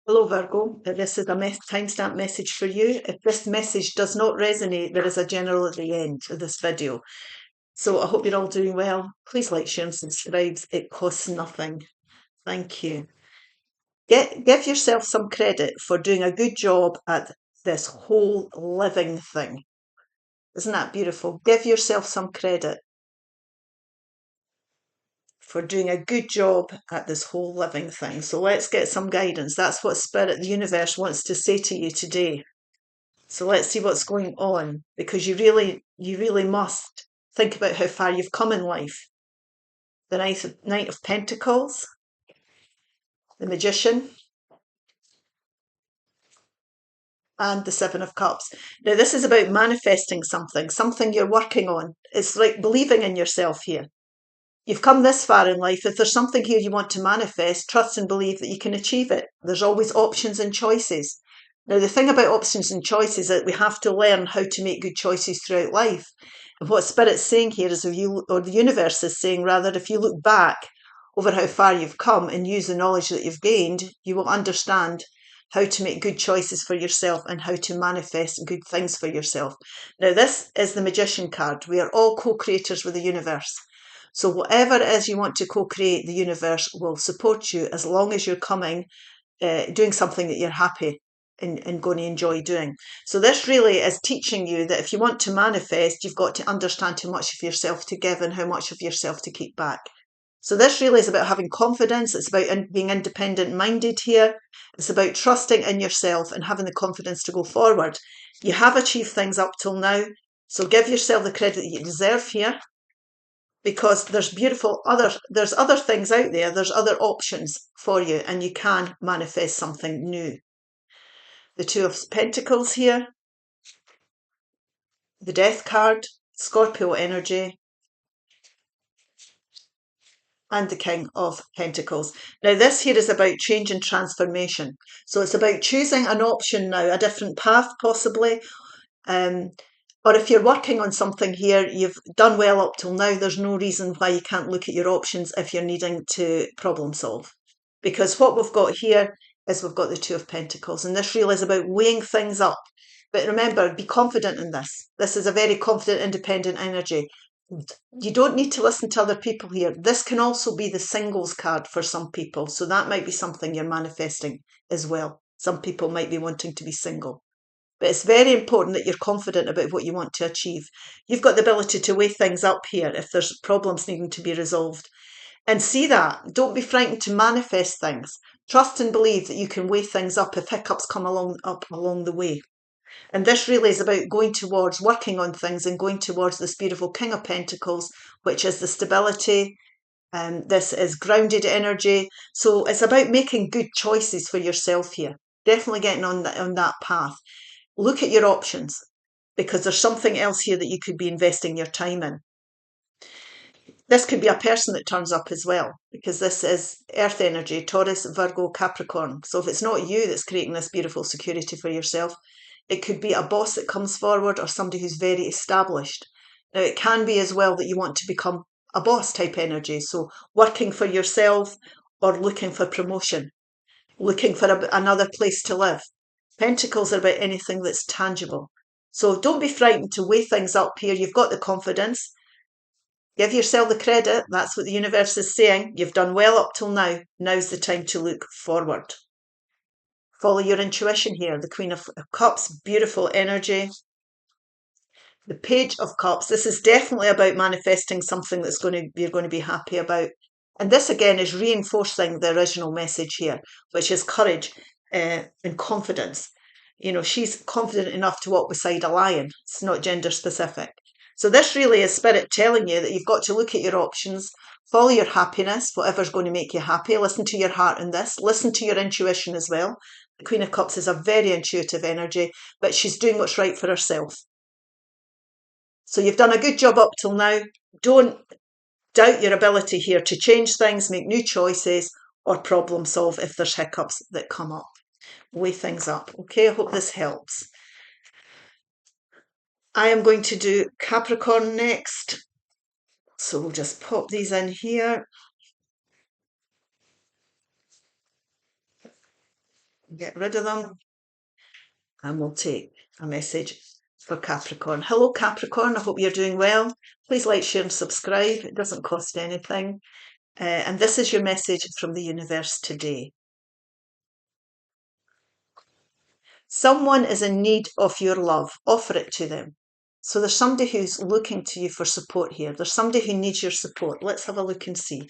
Hello Virgo, this is a timestamp message for you. If this message does not resonate, there is a general at the end of this video. So I hope you're all doing well. Please like, share and subscribe. It costs nothing. Thank you. Give yourself some credit for doing a good job at this whole living thing. Isn't that beautiful? Give yourself some credit for doing a good job at this whole living thing. So let's get some guidance. That's what Spirit, the universe, wants to say to you today. So let's see what's going on, because you really must think about how far you've come in life. The Knight of Pentacles, the Magician, and the Seven of Cups. Now, this is about manifesting something you're working on. It's like believing in yourself here. You've come this far in life. If there's something here you want to manifest, trust and believe that you can achieve it. There's always options and choices. Now, the thing about options and choices is that we have to learn how to make good choices throughout life. And what Spirit's saying here is, or the universe is saying rather, if you look back over how far you've come and use the knowledge that you've gained, you will understand how to make good choices for yourself and how to manifest good things for yourself. Now, this is the Magician card. We are all co-creators with the universe. So whatever it is you want to co-create, the universe will support you as long as you're doing something that you're happy and going to enjoy doing. So this really is teaching you that if you want to manifest, you've got to understand how much of yourself to give and how much of yourself to keep back. So this really is about having confidence. It's about being independent-minded here. It's about trusting in yourself and having the confidence to go forward. You have achieved things up till now, so give yourself the credit that you deserve here, because there's other things out there. There's other options for you, and you can manifest something new. The Two of Pentacles here, the Death card, Scorpio energy, and the King of Pentacles. Now, this here is about change and transformation. So it's about choosing an option now, a different path possibly. Or if you're working on something here, you've done well up till now, there's no reason why you can't look at your options if you're needing to problem solve. Because what we've got here is we've got the Two of Pentacles, and this really is about weighing things up. But remember, be confident in this. This is a very confident, independent energy. You don't need to listen to other people here. This can also be the singles card for some people. So that might be something you're manifesting as well. Some people might be wanting to be single. But it's very important that you're confident about what you want to achieve. You've got the ability to weigh things up here if there's problems needing to be resolved. And see that. Don't be frightened to manifest things. Trust and believe that you can weigh things up if hiccups come along the way. And this really is about going towards working on things and going towards this beautiful King of Pentacles, which is the stability. This is grounded energy. So it's about making good choices for yourself here. Definitely getting on that path. Look at your options, because there's something else here that you could be investing your time in. This could be a person that turns up as well, because this is earth energy, Taurus, Virgo, Capricorn. So if it's not you that's creating this beautiful security for yourself, it could be a boss that comes forward or somebody who's very established. Now, it can be as well that you want to become a boss type energy. So working for yourself or looking for promotion, looking for another place to live. Pentacles are about anything that's tangible. So don't be frightened to weigh things up here. You've got the confidence. Give yourself the credit. That's what the universe is saying. You've done well up till now. Now's the time to look forward. Follow your intuition here. The Queen of Cups, beautiful energy. The Page of Cups. This is definitely about manifesting something that's you're going to be happy about. And this again is reinforcing the original message here, which is courage and confidence. You know, she's confident enough to walk beside a lion. It's not gender specific. So this really is Spirit telling you that you've got to look at your options, follow your happiness, whatever's going to make you happy. Listen to your heart in this. Listen to your intuition as well. The Queen of Cups is a very intuitive energy, but she's doing what's right for herself. So you've done a good job up till now. Don't doubt your ability here to change things, make new choices, or problem solve if there's hiccups that come up. Weigh things up. Okay, I hope this helps. I am going to do Capricorn next. So we'll just pop these in here. Get rid of them, and we'll take a message for Capricorn. Hello, Capricorn. I hope you're doing well. Please like, share, and subscribe. It doesn't cost anything. And this is your message from the universe today. Someone is in need of your love. Offer it to them. So there's somebody who's looking to you for support here. There's somebody who needs your support. Let's have a look and see.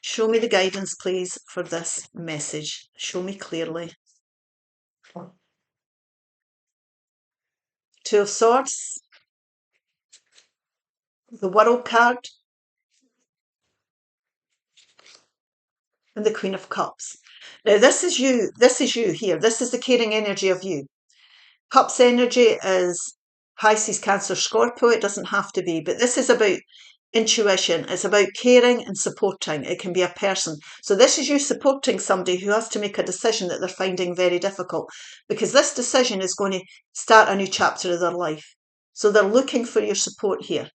Show me the guidance, please, for this message. Show me clearly. Two of Swords, the World card, and the Queen of Cups. Now, this is you. This is you here. This is the caring energy of you. Cups energy is Pisces, Cancer, Scorpio. It doesn't have to be, but this is about intuition. It's about caring and supporting. It can be a person. So this is you supporting somebody who has to make a decision that they're finding very difficult, because this decision is going to start a new chapter of their life. So they're looking for your support here.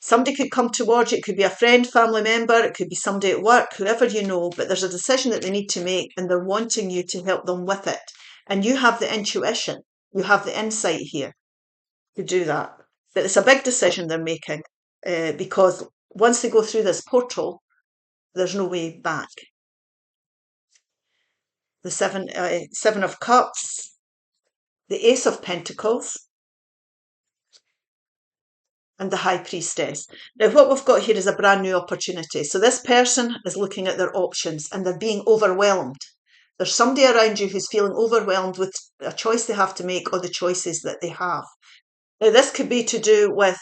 Somebody could come towards you. It could be a friend, family member. It could be somebody at work, whoever you know, but there's a decision that they need to make and they're wanting you to help them with it. And you have the intuition. You have the insight here to do that. But it's a big decision they're making because once they go through this portal, there's no way back. The Seven of Cups, the Ace of Pentacles, and the High Priestess. Now, what we've got here is a brand new opportunity. So this person is looking at their options and they're being overwhelmed. There's somebody around you who's feeling overwhelmed with a choice they have to make or the choices that they have. Now, this could be to do with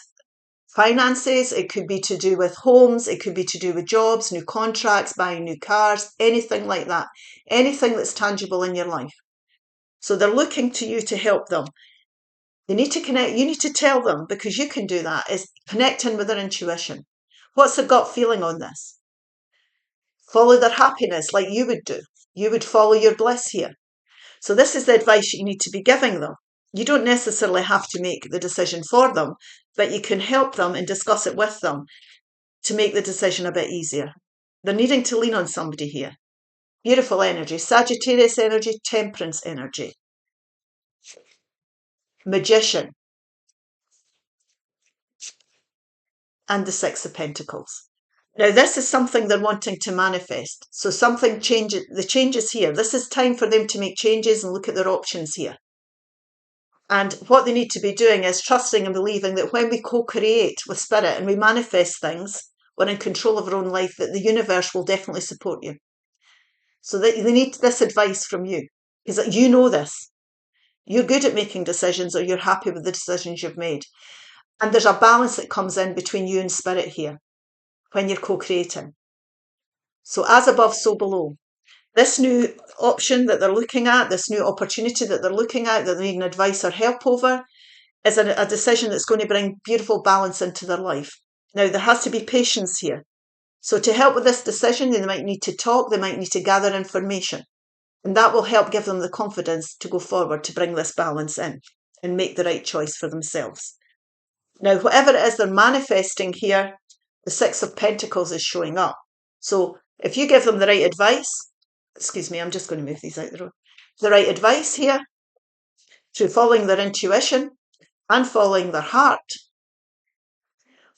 finances, it could be to do with homes, it could be to do with jobs, new contracts, buying new cars, anything like that. Anything that's tangible in your life. So they're looking to you to help them. They need to connect. You need to tell them, because you can do that, is connecting with their intuition. What's their gut feeling on this? Follow their happiness like you would do. You would follow your bliss here. So this is the advice you need to be giving them. You don't necessarily have to make the decision for them, but you can help them and discuss it with them to make the decision a bit easier. They're needing to lean on somebody here. Beautiful energy. Sagittarius energy, Temperance energy. Magician. And the Six of Pentacles. Now, this is something they're wanting to manifest. So something changes, the changes here. This is time for them to make changes and look at their options here. And what they need to be doing is trusting and believing that when we co-create with spirit and we manifest things, we're in control of our own life, that the universe will definitely support you. So that they need this advice from you, because you know this. You're good at making decisions, or you're happy with the decisions you've made. And there's a balance that comes in between you and spirit here when you're co-creating. So as above, so below. This new option that they're looking at, this new opportunity that they're looking at, that they need advice or help over, is a decision that's going to bring beautiful balance into their life. Now, there has to be patience here. So to help with this decision, they might need to talk, they might need to gather information. And that will help give them the confidence to go forward to bring this balance in and make the right choice for themselves. Now, whatever it is they're manifesting here, the Six of Pentacles is showing up. So if you give them the right advice, excuse me, I'm just going to move these out the road. The right advice here, through following their intuition and following their heart,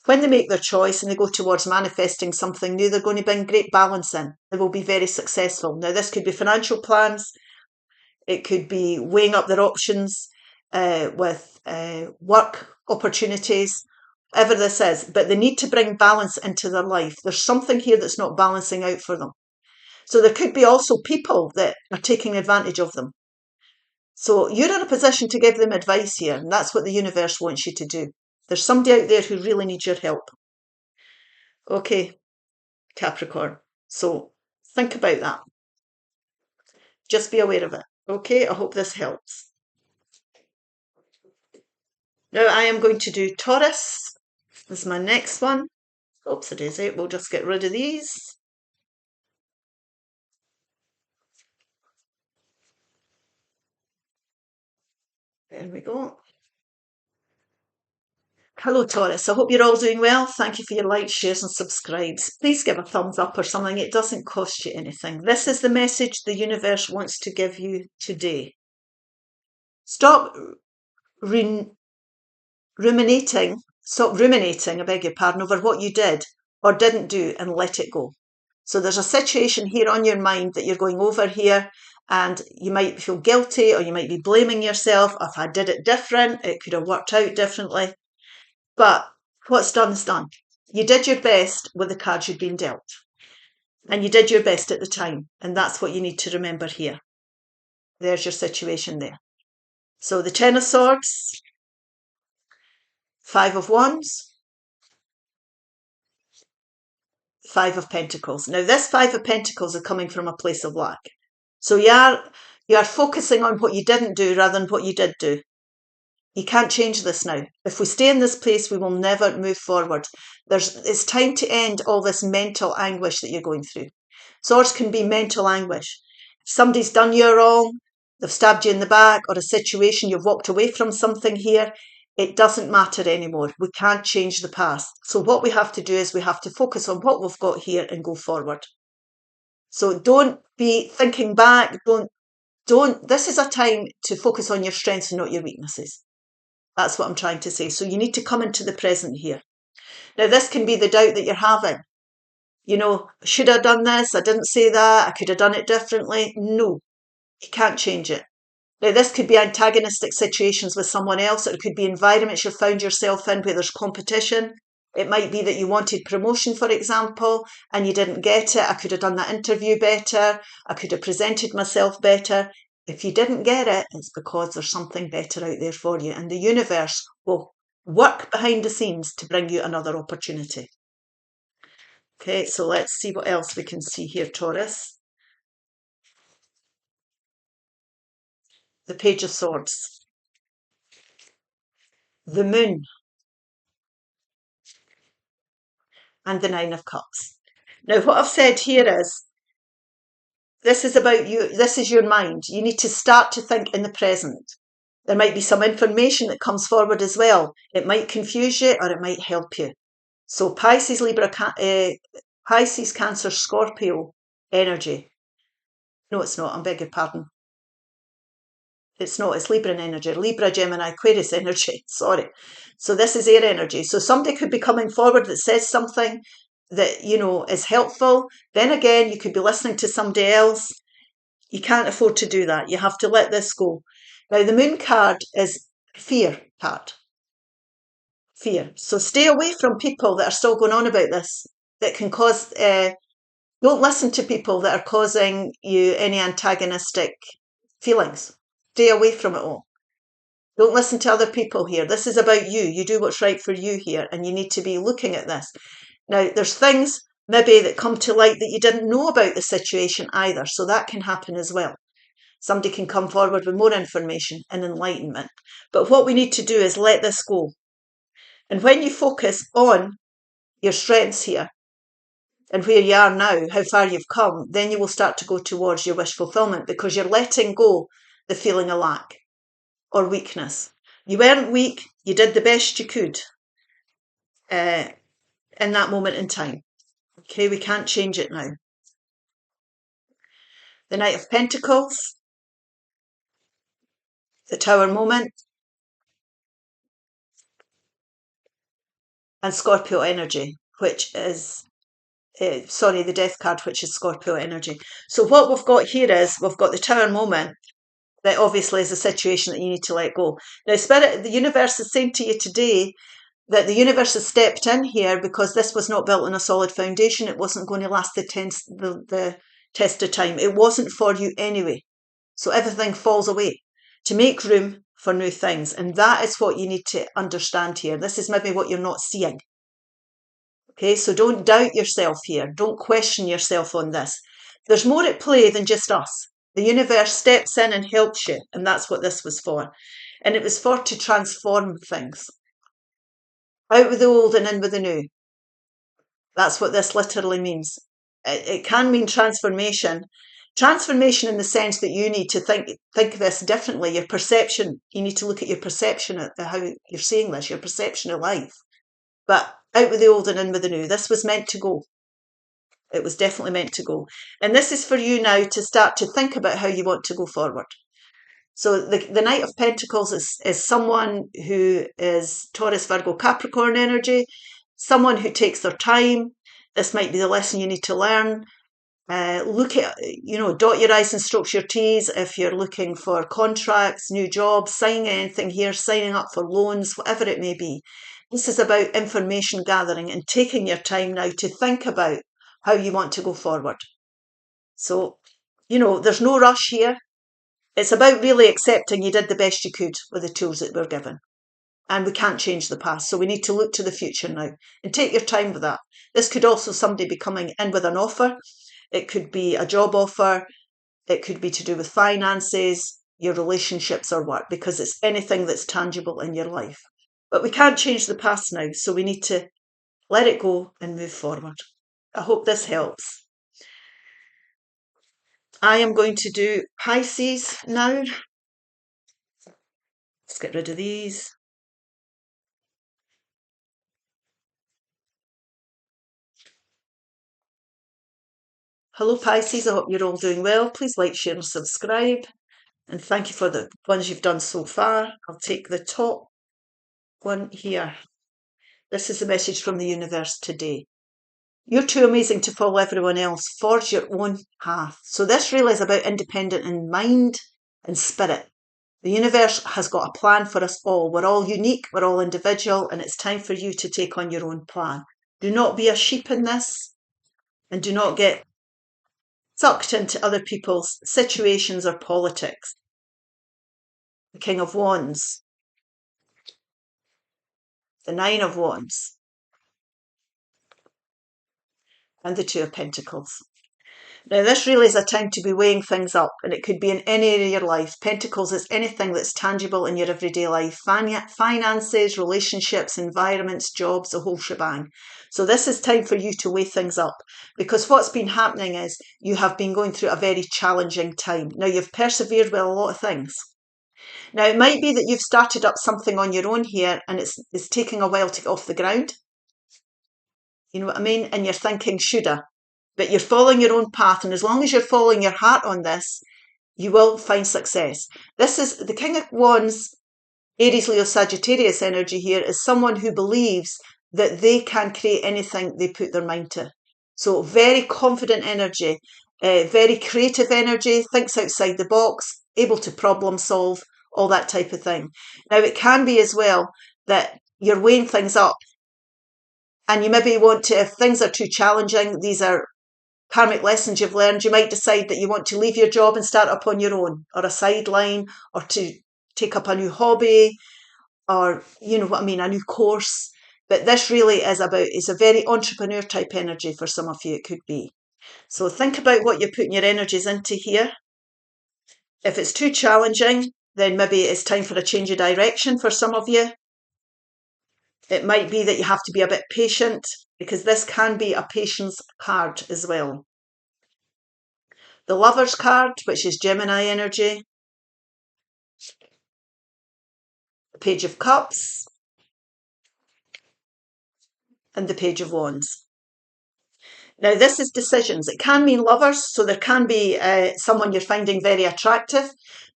when they make their choice and they go towards manifesting something new, they're going to bring great balance in. They will be very successful. Now, this could be financial plans. It could be weighing up their options with work opportunities, whatever this is. But they need to bring balance into their life. There's something here that's not balancing out for them. So there could be also people that are taking advantage of them. So you're in a position to give them advice here, and that's what the universe wants you to do. There's somebody out there who really needs your help. Okay, Capricorn. So think about that. Just be aware of it. Okay, I hope this helps. Now I am going to do Taurus. This is my next one. Oops, it is it. We'll just get rid of these. There we go. Hello Taurus, I hope you're all doing well. Thank you for your likes, shares and subscribes. Please give a thumbs up or something, it doesn't cost you anything. This is the message the universe wants to give you today. Stop ruminating, I beg your pardon, over what you did or didn't do and let it go. So there's a situation here on your mind that you're going over here and you might feel guilty or you might be blaming yourself. If I did it different, it could have worked out differently. But what's done is done. You did your best with the cards you'd been dealt. And you did your best at the time. And that's what you need to remember here. There's your situation there. So the Ten of Swords, Five of Wands, Five of Pentacles. Now this Five of Pentacles is coming from a place of lack. So you are focusing on what you didn't do rather than what you did do. You can't change this now. If we stay in this place, we will never move forward. It's time to end all this mental anguish that you're going through. Swords can be mental anguish. If somebody's done you wrong, they've stabbed you in the back, or a situation, you've walked away from something here, it doesn't matter anymore. We can't change the past. So what we have to do is we have to focus on what we've got here and go forward. So don't be thinking back. This is a time to focus on your strengths and not your weaknesses. That's what I'm trying to say. So you need to come into the present here. Now, this can be the doubt that you're having. You know, should I have done this? I didn't say that. I could have done it differently. No, you can't change it. Now, this could be antagonistic situations with someone else. It could be environments you've found yourself in where there's competition. It might be that you wanted promotion, for example, and you didn't get it. I could have done that interview better. I could have presented myself better. If you didn't get it, it's because there's something better out there for you. And the universe will work behind the scenes to bring you another opportunity. Okay, so let's see what else we can see here, Taurus. The Page of Swords. The Moon. And the Nine of Cups. Now, what I've said here is, this is about you. This is your mind. You need to start to think in the present. There might be some information that comes forward as well. It might confuse you or it might help you. So Pisces, Libra, Pisces, Cancer, Scorpio energy. No, it's not. I beg your pardon. It's not. It's Libra energy. Libra, Gemini, Aquarius energy. Sorry. So this is air energy. So somebody could be coming forward that says something that, you know, is helpful. Then again, you could be listening to somebody else. You can't afford to do that. You have to let this go. Now, the Moon card is fear card. Fear. So stay away from people that are still going on about this, that can cause... don't listen to people that are causing you any antagonistic feelings. Stay away from it all. Don't listen to other people here. This is about you. You do what's right for you here, and you need to be looking at this. Now, there's things maybe that come to light that you didn't know about the situation either, so that can happen as well. Somebody can come forward with more information and enlightenment. But what we need to do is let this go. And when you focus on your strengths here and where you are now, how far you've come, then you will start to go towards your wish fulfillment because you're letting go the feeling of lack or weakness. You weren't weak. You did the best you could in that moment in time. Okay, we can't change it now. The Knight of Pentacles, the Tower moment, and Scorpio energy, which is, the Death card, which is Scorpio energy. So what we've got here is, we've got the Tower moment, that obviously is a situation that you need to let go. Now, Spirit, the universe is saying to you today that the universe has stepped in here because this was not built on a solid foundation. It wasn't going to last the test of time. It wasn't for you anyway. So everything falls away to make room for new things. And that is what you need to understand here. This is maybe what you're not seeing. Okay, so don't doubt yourself here. Don't question yourself on this. There's more at play than just us. The universe steps in and helps you. And that's what this was for. And it was for to transform things. Out with the old and in with the new. That's what this literally means. It can mean transformation. Transformation in the sense that you need to think this differently. Your perception, you need to look at your perception at how you're seeing this, your perception of life. But out with the old and in with the new. This was meant to go. It was definitely meant to go. And this is for you now to start to think about how you want to go forward. So the Knight of Pentacles is someone who is Taurus, Virgo, Capricorn energy, someone who takes their time. This might be the lesson you need to learn. Look at, dot your I's and stroke your T's if you're looking for contracts, new jobs, signing anything here, signing up for loans, whatever it may be. This is about information gathering and taking your time now to think about how you want to go forward. So, there's no rush here. It's about really accepting you did the best you could with the tools that were given. And we can't change the past, so we need to look to the future now and take your time with that. This could also somebody be coming in with an offer. It could be a job offer. It could be to do with finances, your relationships or work, because it's anything that's tangible in your life. But we can't change the past now, so we need to let it go and move forward. I hope this helps. I am going to do Pisces now. Let's get rid of these. Hello Pisces, I hope you're all doing well. Please like, share and subscribe. And thank you for the ones you've done so far. I'll take the top one here. This is the message from the universe today. You're too amazing to follow everyone else. Forge your own path. So this really is about independent in mind and spirit. The universe has got a plan for us all. We're all unique, we're all individual, and it's time for you to take on your own plan. Do not be a sheep in this, and do not get sucked into other people's situations or politics. The King of Wands, the Nine of Wands, and the Two of Pentacles. Now, this really is a time to be weighing things up, and it could be in any area of your life. Pentacles is anything that's tangible in your everyday life. Finances, relationships, environments, jobs, the whole shebang. So this is time for you to weigh things up, because what's been happening is you have been going through a very challenging time. Now, you've persevered with a lot of things. Now, it might be that you've started up something on your own here, and it's taking a while to get off the ground. You know what I mean? And you're thinking, shoulda. But you're following your own path, and as long as you're following your heart on this, you will find success. This is the King of Wands, Aries, Leo, Sagittarius energy here is someone who believes that they can create anything they put their mind to. So very confident energy, very creative energy, thinks outside the box, able to problem solve, all that type of thing. Now, it can be as well that you're weighing things up, and you maybe want to, if things are too challenging, these are karmic lessons you've learned, you might decide that you want to leave your job and start up on your own, or a sideline, or to take up a new hobby, or you know what I mean, a new course. But this really is a very entrepreneur type energy for some of you, it could be. So think about what you're putting your energies into here. If it's too challenging, then maybe it's time for a change of direction for some of you. It might be that you have to be a bit patient, because this can be a patience card as well. The Lover's card, which is Gemini energy. The Page of Cups. And the Page of Wands. Now, this is decisions. It can mean lovers, so there can be someone you're finding very attractive,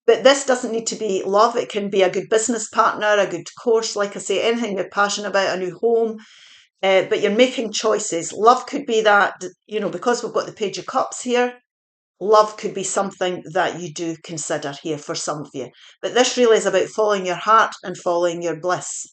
but this doesn't need to be love. It can be a good business partner, a good course, like I say, anything you're passionate about, a new home, but you're making choices. Love could be that, because we've got the Page of Cups here, love could be something that you do consider here for some of you. But this really is about following your heart and following your bliss.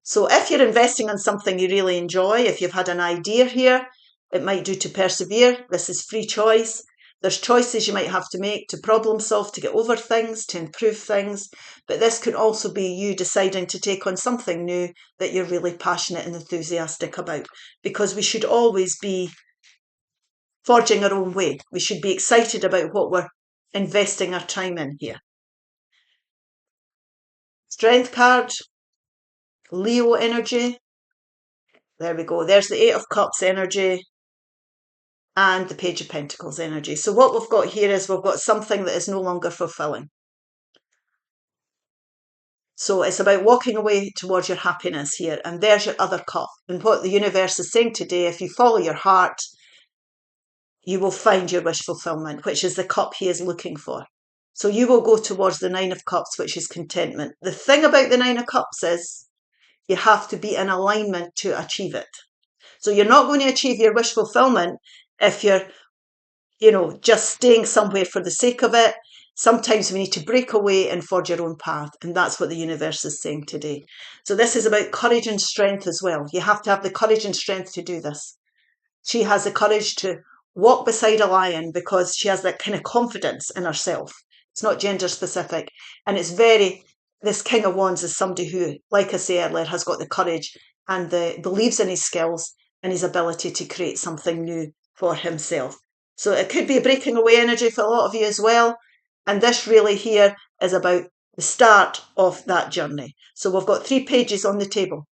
So if you're investing in something you really enjoy, if you've had an idea here, it might do to persevere. This is free choice. There's choices you might have to make to problem solve, to get over things, to improve things. But this could also be you deciding to take on something new that you're really passionate and enthusiastic about. Because we should always be forging our own way. We should be excited about what we're investing our time in here. Strength card, Leo energy. There we go. There's the Eight of Cups energy. and the Page of Pentacles energy. So what we've got here is we've got something that is no longer fulfilling. So it's about walking away towards your happiness here. And there's your other cup. And what the universe is saying today, if you follow your heart, you will find your wish fulfillment, which is the cup he is looking for. So you will go towards the Nine of Cups, which is contentment. The thing about the Nine of Cups is you have to be in alignment to achieve it. So you're not going to achieve your wish fulfillment if you're, just staying somewhere for the sake of it. Sometimes we need to break away and forge your own path. And that's what the universe is saying today. So this is about courage and strength as well. You have to have the courage and strength to do this. She has the courage to walk beside a lion because she has that kind of confidence in herself. It's not gender specific. And this King of Wands is somebody who, like I say earlier, has got the courage and believes in his skills and his ability to create something new for himself. So it could be a breaking away energy for a lot of you as well. And this really here is about the start of that journey. So we've got 3 pages on the table.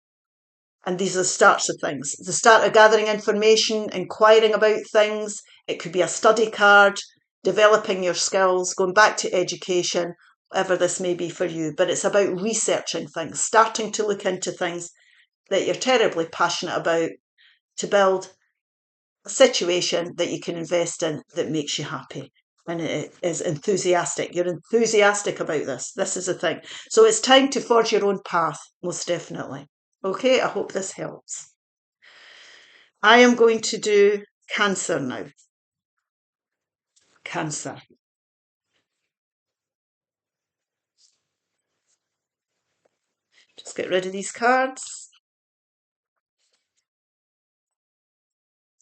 And these are the starts of things. The start of gathering information, inquiring about things. It could be a study card, developing your skills, going back to education, whatever this may be for you. But it's about researching things, starting to look into things that you're terribly passionate about to build a situation that you can invest in that makes you happy. And it is enthusiastic. You're enthusiastic about this. This is the thing. So it's time to forge your own path, most definitely. Okay, I hope this helps. I am going to do Cancer now. Cancer. Just get rid of these cards.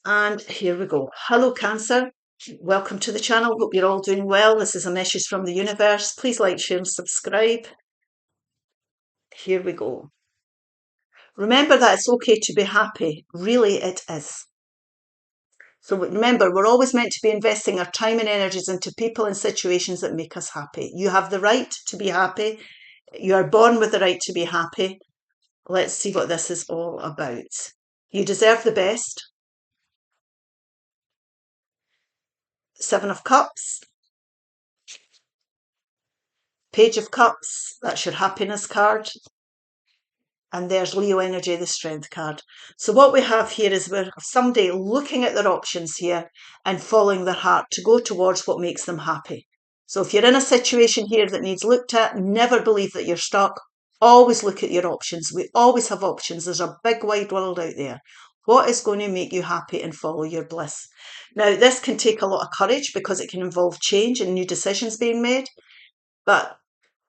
And here we go. Hello, Cancer. Welcome to the channel. Hope you're all doing well. This is a message from the universe. Please like, share, and subscribe. Here we go. Remember that it's okay to be happy. Really, it is. So remember, we're always meant to be investing our time and energies into people and situations that make us happy. You have the right to be happy. You are born with the right to be happy. Let's see what this is all about. You deserve the best. 7 of Cups. Page of Cups. That's your happiness card. And there's Leo energy, the strength card. So what we have here is we're somebody looking at their options here and following their heart to go towards what makes them happy. So if you're in a situation here that needs looked at, never believe that you're stuck. Always look at your options. We always have options. There's a big wide world out there. What is going to make you happy and follow your bliss? Now, this can take a lot of courage because it can involve change and new decisions being made. But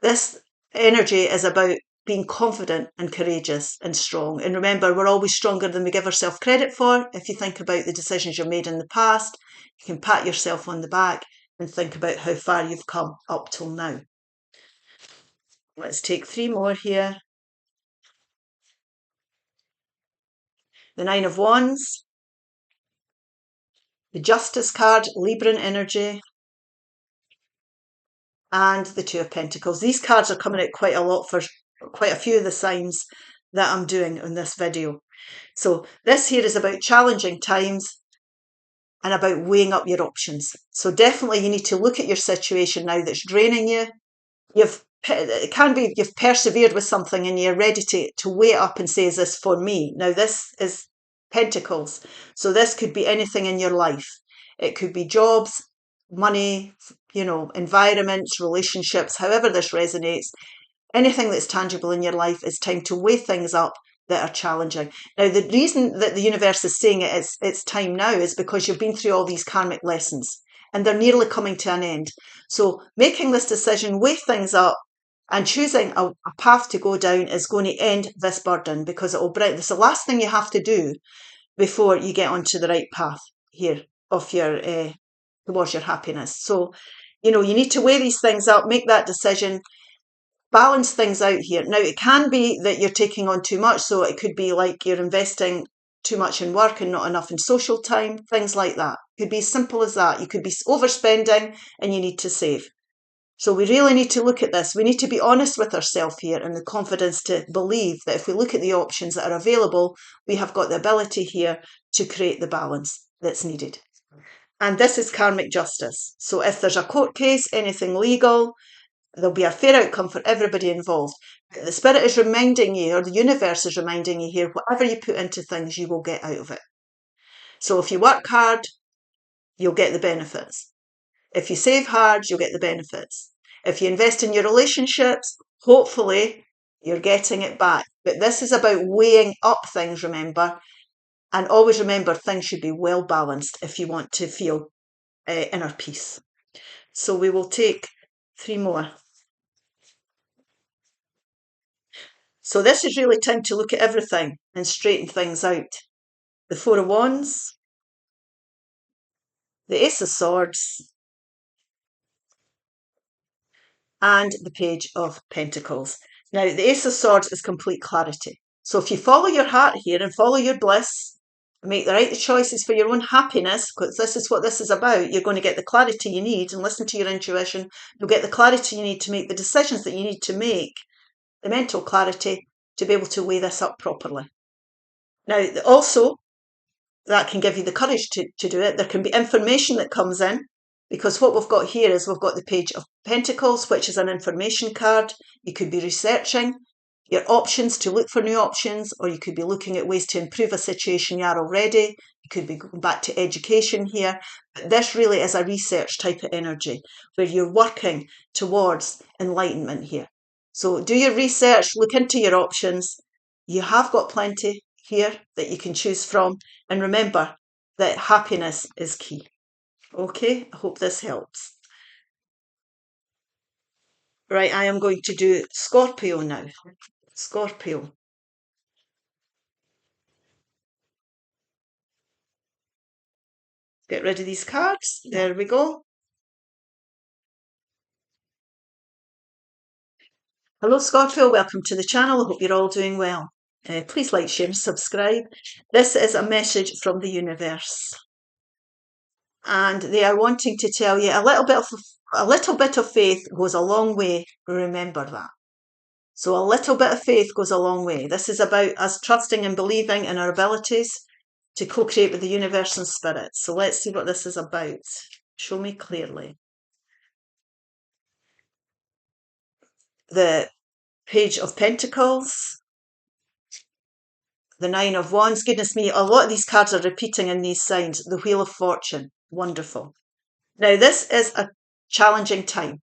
this energy is about being confident and courageous and strong. And remember, we're always stronger than we give ourselves credit for. If you think about the decisions you've made in the past, you can pat yourself on the back and think about how far you've come up till now. Let's take 3 more here. The 9 of Wands. The Justice card, Libran energy. And the 2 of Pentacles. These cards are coming out quite a lot for quite a few of the signs that I'm doing in this video. So this here is about challenging times and about weighing up your options. So definitely you need to look at your situation now that's draining you. It can be you've persevered with something and you're ready to weigh it up and say, is this for me? Now this is Pentacles. So this could be anything in your life. It could be jobs, money, environments, relationships, however this resonates. Anything that's tangible in your life, it's time to weigh things up that are challenging. Now, the reason that the universe is saying it's time now is because you've been through all these karmic lessons and they're nearly coming to an end. So making this decision, weigh things up and choosing a path to go down is going to end this burden because it will bring, it's the last thing you have to do before you get onto the right path here of your towards your happiness. So, you need to weigh these things up, make that decision, balance things out here. Now, it can be that you're taking on too much. So it could be like you're investing too much in work and not enough in social time, things like that. It could be as simple as that. You could be overspending and you need to save. So we really need to look at this. We need to be honest with ourselves here and the confidence to believe that if we look at the options that are available, we have got the ability here to create the balance that's needed. And this is karmic justice. So if there's a court case, anything legal, there'll be a fair outcome for everybody involved. The spirit is reminding you, or the universe is reminding you here, whatever you put into things, you will get out of it. So if you work hard, you'll get the benefits. If you save hard, you'll get the benefits. If you invest in your relationships, hopefully you're getting it back. But this is about weighing up things, remember. And always remember, things should be well balanced if you want to feel inner peace. So we will take 3 more. So this is really time to look at everything and straighten things out. The 4 of Wands, the Ace of Swords, and the Page of Pentacles. Now, the Ace of Swords is complete clarity. So if you follow your heart here and follow your bliss, make the right choices for your own happiness, because this is what this is about, you're going to get the clarity you need and listen to your intuition. You'll get the clarity you need to make the decisions that you need to make, the mental clarity to be able to weigh this up properly. Now, also, that can give you the courage to do it. There can be information that comes in, because what we've got here is we've got the Page of Pentacles, which is an information card. You could be researching your options to look for new options, or you could be looking at ways to improve a situation you are already. You could be going back to education here. But this really is a research type of energy where you're working towards enlightenment here. So do your research, look into your options. You have got plenty here that you can choose from. And remember that happiness is key. Okay, I hope this helps. Right, I am going to do Scorpio now. Scorpio. Get rid of these cards. There we go. Hello Scorpio, welcome to the channel. I hope you're all doing well. Please like, share and subscribe. This is a message from the universe. And they are wanting to tell you a little bit of faith goes a long way. Remember that. So a little bit of faith goes a long way. This is about us trusting and believing in our abilities to co-create with the universe and spirit. So let's see what this is about. Show me clearly. The Page of Pentacles, the 9 of Wands. Goodness me, a lot of these cards are repeating in these signs. The Wheel of Fortune. Wonderful. Now, this is a challenging time.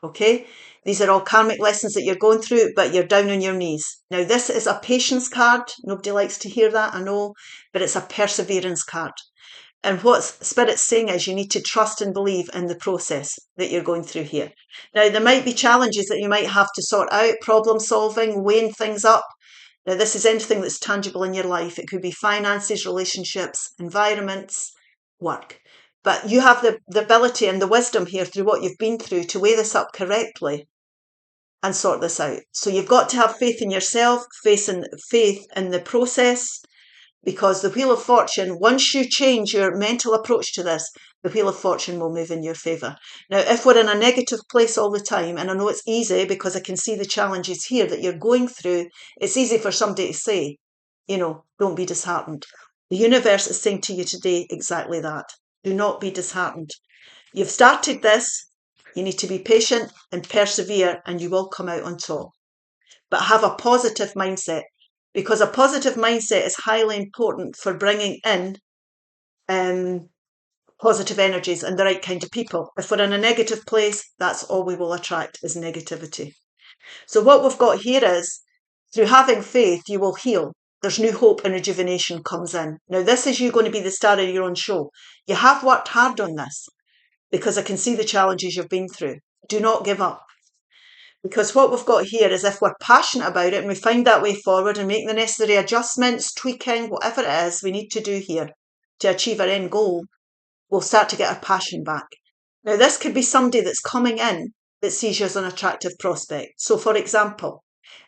Okay? These are all karmic lessons that you're going through, but you're down on your knees. Now, this is a patience card. Nobody likes to hear that, I know, but it's a perseverance card. And what Spirit's saying is you need to trust and believe in the process that you're going through here. Now, there might be challenges that you might have to sort out, problem solving, weighing things up. Now, this is anything that's tangible in your life. It could be finances, relationships, environments, work. But you have the ability and the wisdom here through what you've been through to weigh this up correctly and sort this out. So you've got to have faith in yourself, faith in the process, because the Wheel of Fortune, once you change your mental approach to this, the Wheel of Fortune will move in your favour. Now, if we're in a negative place all the time, and I know it's easy because I can see the challenges here that you're going through, it's easy for somebody to say, don't be disheartened. The universe is saying to you today exactly that. Do not be disheartened. You've started this. You need to be patient and persevere, and you will come out on top. But have a positive mindset, because a positive mindset is highly important for bringing in positive energies and the right kind of people. If we're in a negative place, that's all we will attract is negativity. So what we've got here is, through having faith, you will heal. There's new hope and rejuvenation comes in. Now, this is you going to be the star of your own show. You have worked hard on this because I can see the challenges you've been through. Do not give up. Because what we've got here is if we're passionate about it and we find that way forward and make the necessary adjustments, tweaking, whatever it is we need to do here to achieve our end goal, we'll start to get our passion back. Now, this could be somebody that's coming in that sees you as an attractive prospect. So, for example,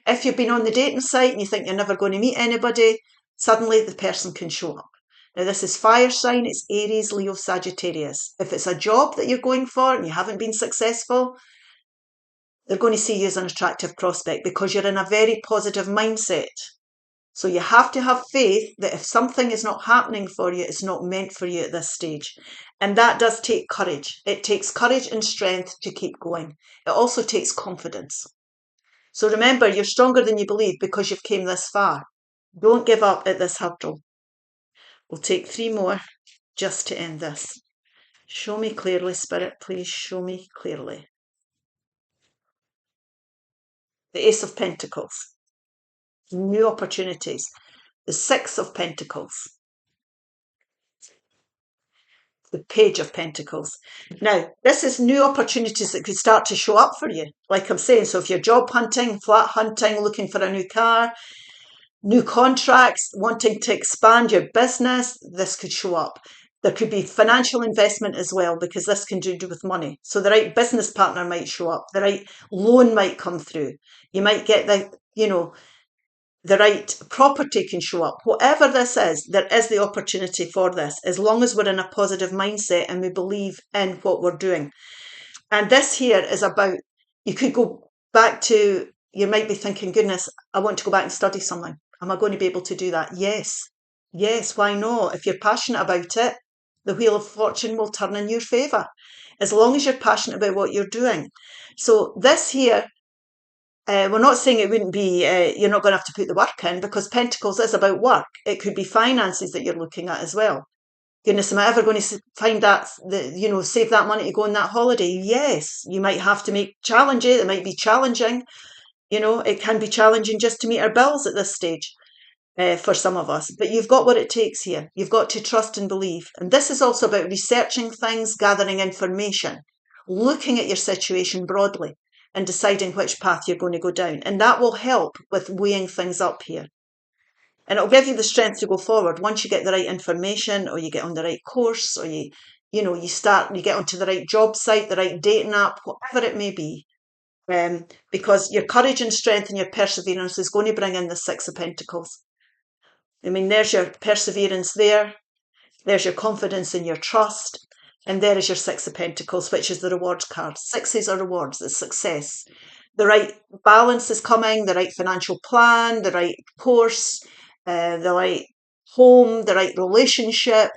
if you've been on the dating site and you think you're never going to meet anybody, suddenly the person can show up. Now, this is fire sign. It's Aries, Leo, Sagittarius. If it's a job that you're going for and you haven't been successful, they're going to see you as an attractive prospect because you're in a very positive mindset. So you have to have faith that if something is not happening for you, it's not meant for you at this stage. And that does take courage. It takes courage and strength to keep going. It also takes confidence. So remember, you're stronger than you believe because you've came this far. Don't give up at this hurdle. We'll take 3 more just to end this. Show me clearly, Spirit, please show me clearly. The Ace of Pentacles. New opportunities. The 6 of Pentacles. The Page of Pentacles. Now, this is new opportunities that could start to show up for you. Like I'm saying, so if you're job hunting, flat hunting, looking for a new car, new contracts, wanting to expand your business, this could show up. There could be financial investment as well, because this can do with money. So the right business partner might show up. The right loan might come through. You might get the right property can show up. Whatever this is, there is the opportunity for this, as long as we're in a positive mindset and we believe in what we're doing. And this here is about, you could go back to, you might be thinking, goodness, I want to go back and study something. Am I going to be able to do that? Yes. Yes, why not? If you're passionate about it, the wheel of fortune will turn in your favour, as long as you're passionate about what you're doing. So this here, we're not saying it wouldn't be, you're not going to have to put the work in, because Pentacles is about work. It could be finances that you're looking at as well. Goodness, am I ever going to find that, save that money to go on that holiday? Yes, you might have to make challenges. It might be challenging. It can be challenging just to meet our bills at this stage for some of us. But you've got what it takes here. You've got to trust and believe. And this is also about researching things, gathering information, looking at your situation broadly, and deciding which path you're going to go down. And that will help with weighing things up here. And it'll give you the strength to go forward once you get the right information, or you get on the right course, or you get onto the right job site, the right dating app, whatever it may be. Because your courage and strength and your perseverance is going to bring in the 6 of Pentacles. I mean, there's your perseverance there. There's your confidence and your trust. And there is your 6 of Pentacles, which is the rewards card. 6s are rewards, it's success. The right balance is coming, the right financial plan, the right course, the right home, the right relationship.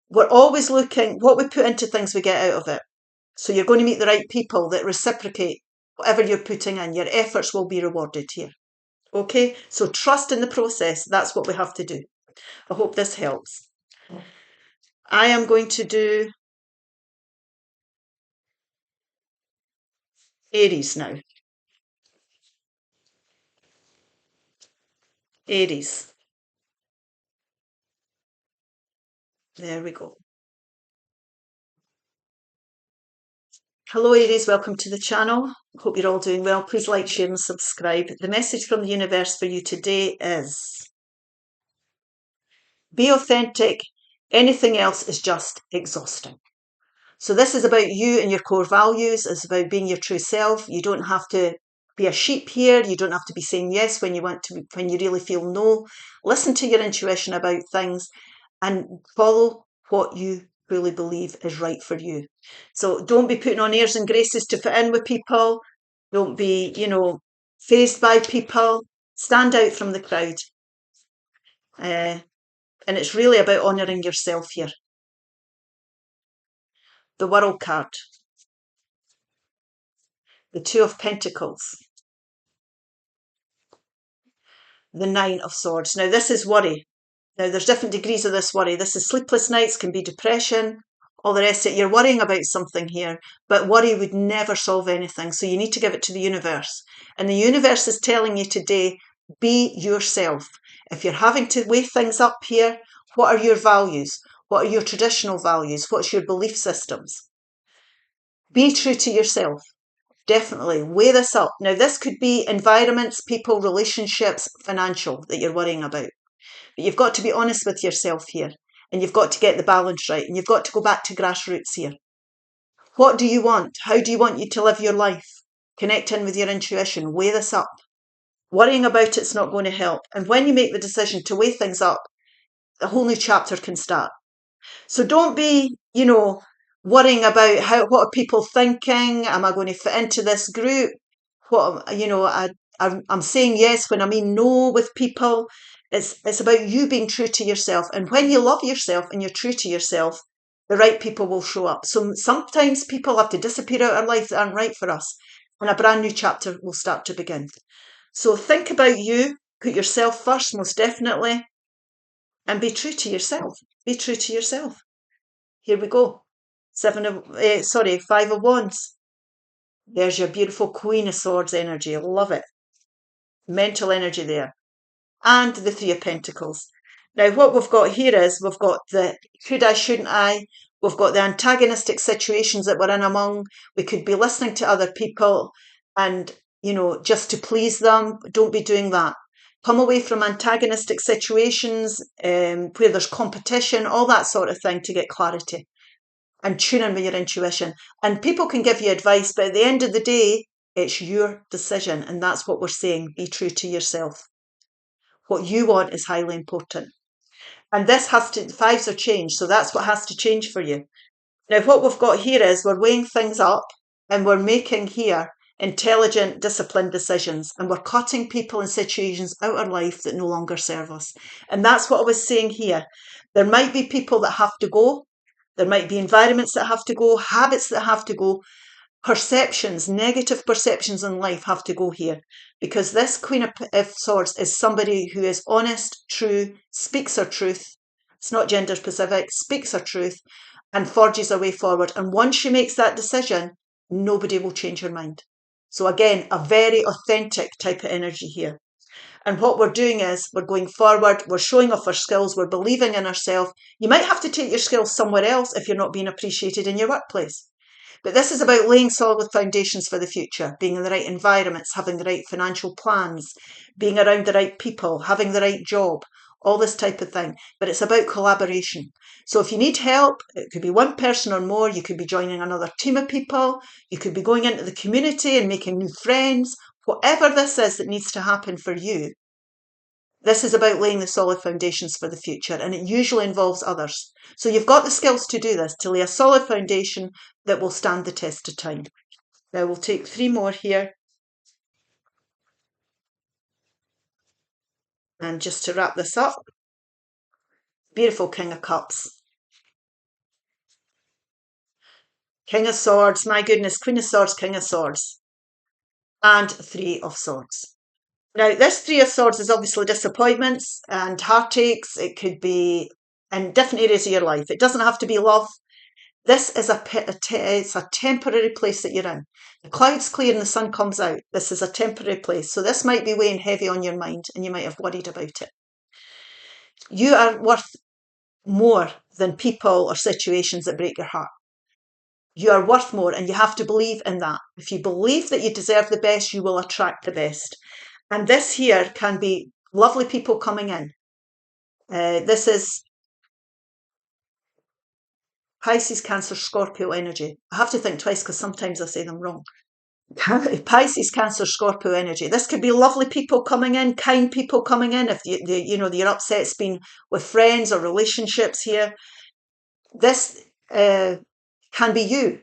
We're always looking, what we put into things we get out of it. So you're going to meet the right people that reciprocate whatever you're putting in. Your efforts will be rewarded here. Okay, so trust in the process. That's what we have to do. I hope this helps. I am going to do Aries now. Aries. There we go. Hello Aries, welcome to the channel. Hope you're all doing well. Please like, share and subscribe. The message from the universe for you today is: be authentic. Anything else is just exhausting. So this is about you and your core values. It's about being your true self. You don't have to be a sheep here. You don't have to be saying yes when you want to, when you really feel no. Listen to your intuition about things and follow what you really believe is right for you. So don't be putting on airs and graces to fit in with people. Don't be, fazed by people. Stand out from the crowd. And it's really about honouring yourself here. The World card. The 2 of Pentacles. The 9 of Swords. Now this is worry. Now there's different degrees of this worry. This is sleepless nights, can be depression, all the rest of it. You're worrying about something here, but worry would never solve anything. So you need to give it to the universe. And the universe is telling you today, be yourself. If you're having to weigh things up here, what are your values? What are your traditional values? What's your belief systems? Be true to yourself. Definitely weigh this up. Now, this could be environments, people, relationships, financial that you're worrying about. But you've got to be honest with yourself here, and you've got to get the balance right, and you've got to go back to grassroots here. What do you want? How do you want you to live your life? Connect in with your intuition. Weigh this up. Worrying about it's not going to help. And when you make the decision to weigh things up, a whole new chapter can start. So don't be, worrying about what are people thinking? Am I going to fit into this group? I I'm saying yes when I mean no with people. It's about you being true to yourself. And when you love yourself and you're true to yourself, the right people will show up. So sometimes people have to disappear out of our life that aren't right for us, and a brand new chapter will start to begin. So think about you, put yourself first, most definitely, and be true to yourself. Be true to yourself. Here we go. Five of Wands. There's your beautiful Queen of Swords energy. I love it. Mental energy there. And the Three of Pentacles. Now, what we've got here is we've got the should I, shouldn't I? We've got the antagonistic situations that we're in among. We could be listening to other people and, just to please them. Don't be doing that. Come away from antagonistic situations where there's competition, all that sort of thing to get clarity. And tune in with your intuition. And people can give you advice, but at the end of the day, it's your decision. And that's what we're saying. Be true to yourself. What you want is highly important. And this fives are changed. So that's what has to change for you. Now, what we've got here is we're weighing things up and we're making here intelligent, disciplined decisions. And we're cutting people and situations out of life that no longer serve us. And that's what I was saying here. There might be people that have to go. There might be environments that have to go, habits that have to go, perceptions, negative perceptions in life have to go here. Because this Queen of Swords is somebody who is honest, true, speaks her truth. It's not gender specific, speaks her truth and forges a way forward. And once she makes that decision, nobody will change her mind. So again, a very authentic type of energy here. And what we're doing is we're going forward, we're showing off our skills, we're believing in ourselves. You might have to take your skills somewhere else if you're not being appreciated in your workplace. But this is about laying solid foundations for the future, being in the right environments, having the right financial plans, being around the right people, having the right job, all this type of thing. But it's about collaboration. So if you need help, it could be one person or more, you could be joining another team of people, you could be going into the community and making new friends. Whatever this is that needs to happen for you, this is about laying the solid foundations for the future, and it usually involves others. So you've got the skills to do this, to lay a solid foundation that will stand the test of time. Now we'll take three more here. And just to wrap this up, beautiful King of Cups. King of Swords, my goodness, Queen of Swords, King of Swords. And Three of Swords. Now, this Three of Swords is obviously disappointments and heartaches. It could be in different areas of your life. It doesn't have to be love. This is it's a temporary place that you're in. The clouds clear and the sun comes out. This is a temporary place. So this might be weighing heavy on your mind and you might have worried about it. You are worth more than people or situations that break your heart. You are worth more and you have to believe in that. If you believe that you deserve the best, you will attract the best. And this here can be lovely people coming in. This is Pisces, Cancer, Scorpio energy. I have to think twice because sometimes I say them wrong. Pisces, Cancer, Scorpio energy. This could be lovely people coming in, kind people coming in. If your upset's been with friends or relationships here, this can be you.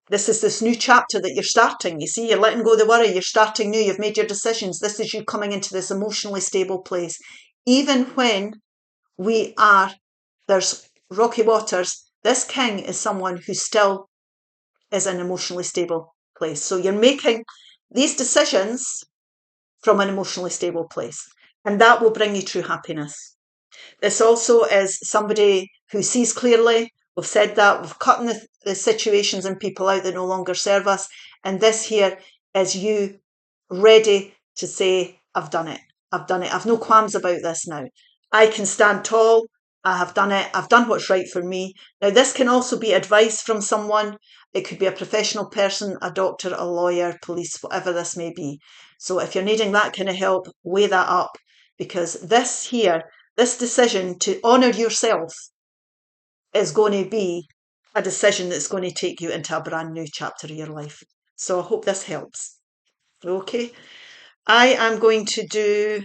This is this new chapter that you're starting. You see, you're letting go of the worry. You're starting new. You've made your decisions. This is you coming into this emotionally stable place. Even when there's rocky waters, this king is someone who still is an emotionally stable place. So you're making these decisions from an emotionally stable place, and that will bring you true happiness. This also is somebody who sees clearly. We've said that. We've cut the situations and people out that no longer serve us. And this here is you ready to say, I've done it. I've done it. I've no qualms about this now. I can stand tall. I have done it. I've done what's right for me. Now, this can also be advice from someone. It could be a professional person, a doctor, a lawyer, police, whatever this may be. So if you're needing that kind of help, weigh that up, because this decision to honour yourself is going to be a decision that's going to take you into a brand new chapter of your life. So I hope this helps. Okay. I am going to do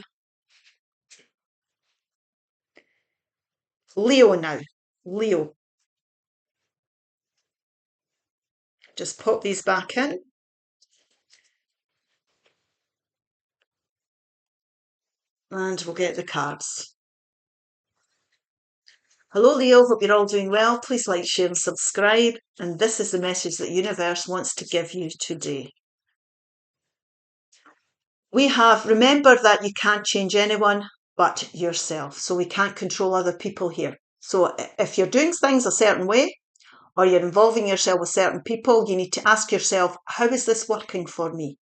Leo now. Leo. Just pop these back in. And we'll get the cards. Hello Leo, hope you're all doing well. Please like, share and subscribe. And this is the message that the universe wants to give you today. Remember that you can't change anyone but yourself. So we can't control other people here. So if you're doing things a certain way, or you're involving yourself with certain people, you need to ask yourself, how is this working for me?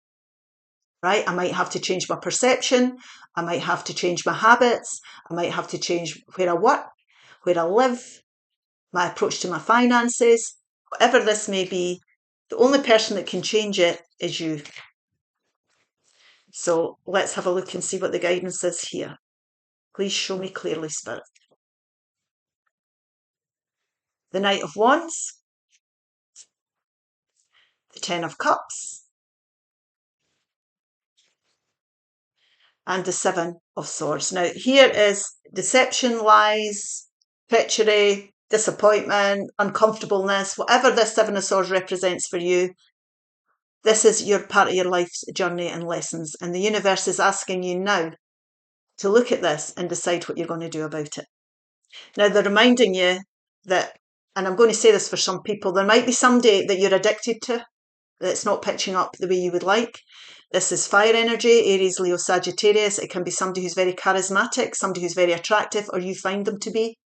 Right? I might have to change my perception. I might have to change my habits. I might have to change where I work, where I live, my approach to my finances, whatever this may be. The only person that can change it is you. So let's have a look and see what the guidance is here. Please show me clearly, Spirit. The Knight of Wands, the Ten of Cups, and the Seven of Swords. Now, here is deception, lies, treachery, disappointment, uncomfortableness, whatever this Seven of Swords represents for you. This is your part of your life's journey and lessons. And the universe is asking you now to look at this and decide what you're going to do about it. Now, they're reminding you that, and I'm going to say this for some people, there might be somebody that you're addicted to that's not pitching up the way you would like. This is fire energy, Aries, Leo, Sagittarius. It can be somebody who's very charismatic, somebody who's very attractive, or you find them to be.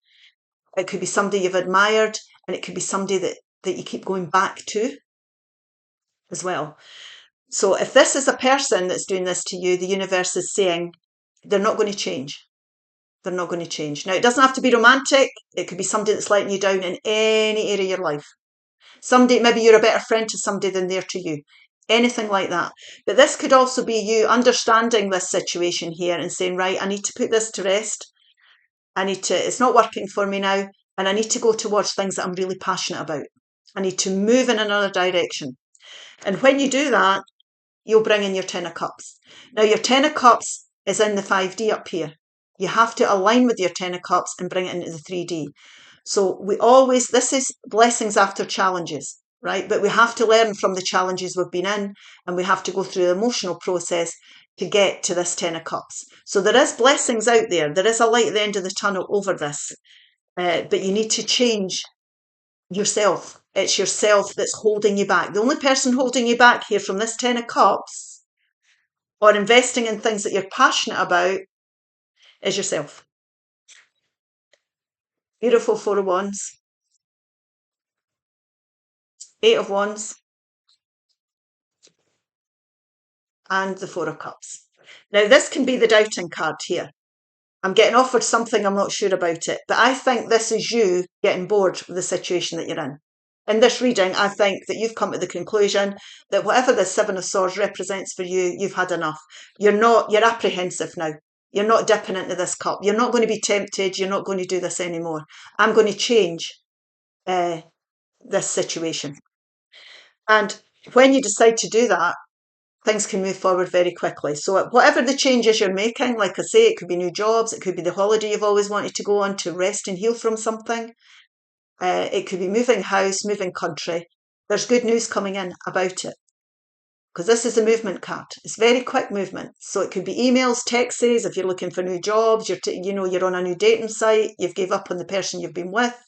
It could be somebody you've admired, and it could be somebody that you keep going back to as well. So if this is a person that's doing this to you, the universe is saying they're not going to change. They're not going to change. Now, it doesn't have to be romantic. It could be somebody that's letting you down in any area of your life. Somebody, maybe you're a better friend to somebody than they're to you. Anything like that. But this could also be you understanding this situation here and saying, right, I need to put this to rest. It's not working for me now. And I need to go towards things that I'm really passionate about. I need to move in another direction. And when you do that, you'll bring in your Ten of Cups. Now, your Ten of Cups is in the 5D up here. You have to align with your Ten of Cups and bring it into the 3D. So this is blessings after challenges, right? But we have to learn from the challenges we've been in, and we have to go through the emotional process to get to this Ten of Cups. So there is blessings out there. There is a light at the end of the tunnel over this. But you need to change yourself. It's yourself that's holding you back. The only person holding you back here from this Ten of Cups or investing in things that you're passionate about is yourself. Beautiful Four of Wands, Eight of Wands, and the Four of Cups. Now, this can be the doubting card here. I'm getting offered something, I'm not sure about it. But I think this is you getting bored with the situation that you're in. In this reading, I think that you've come to the conclusion that whatever the Seven of Swords represents for you, you've had enough. You're apprehensive now. You're not dipping into this cup. You're not going to be tempted. You're not going to do this anymore. I'm going to change this situation. And when you decide to do that, things can move forward very quickly. So whatever the changes you're making, like I say, it could be new jobs, it could be the holiday you've always wanted to go on to rest and heal from something. It could be moving house, moving country. There's good news coming in about it. Because this is a movement card. It's very quick movement. So it could be emails, texts, if you're looking for new jobs, you're on a new dating site, you've gave up on the person you've been with.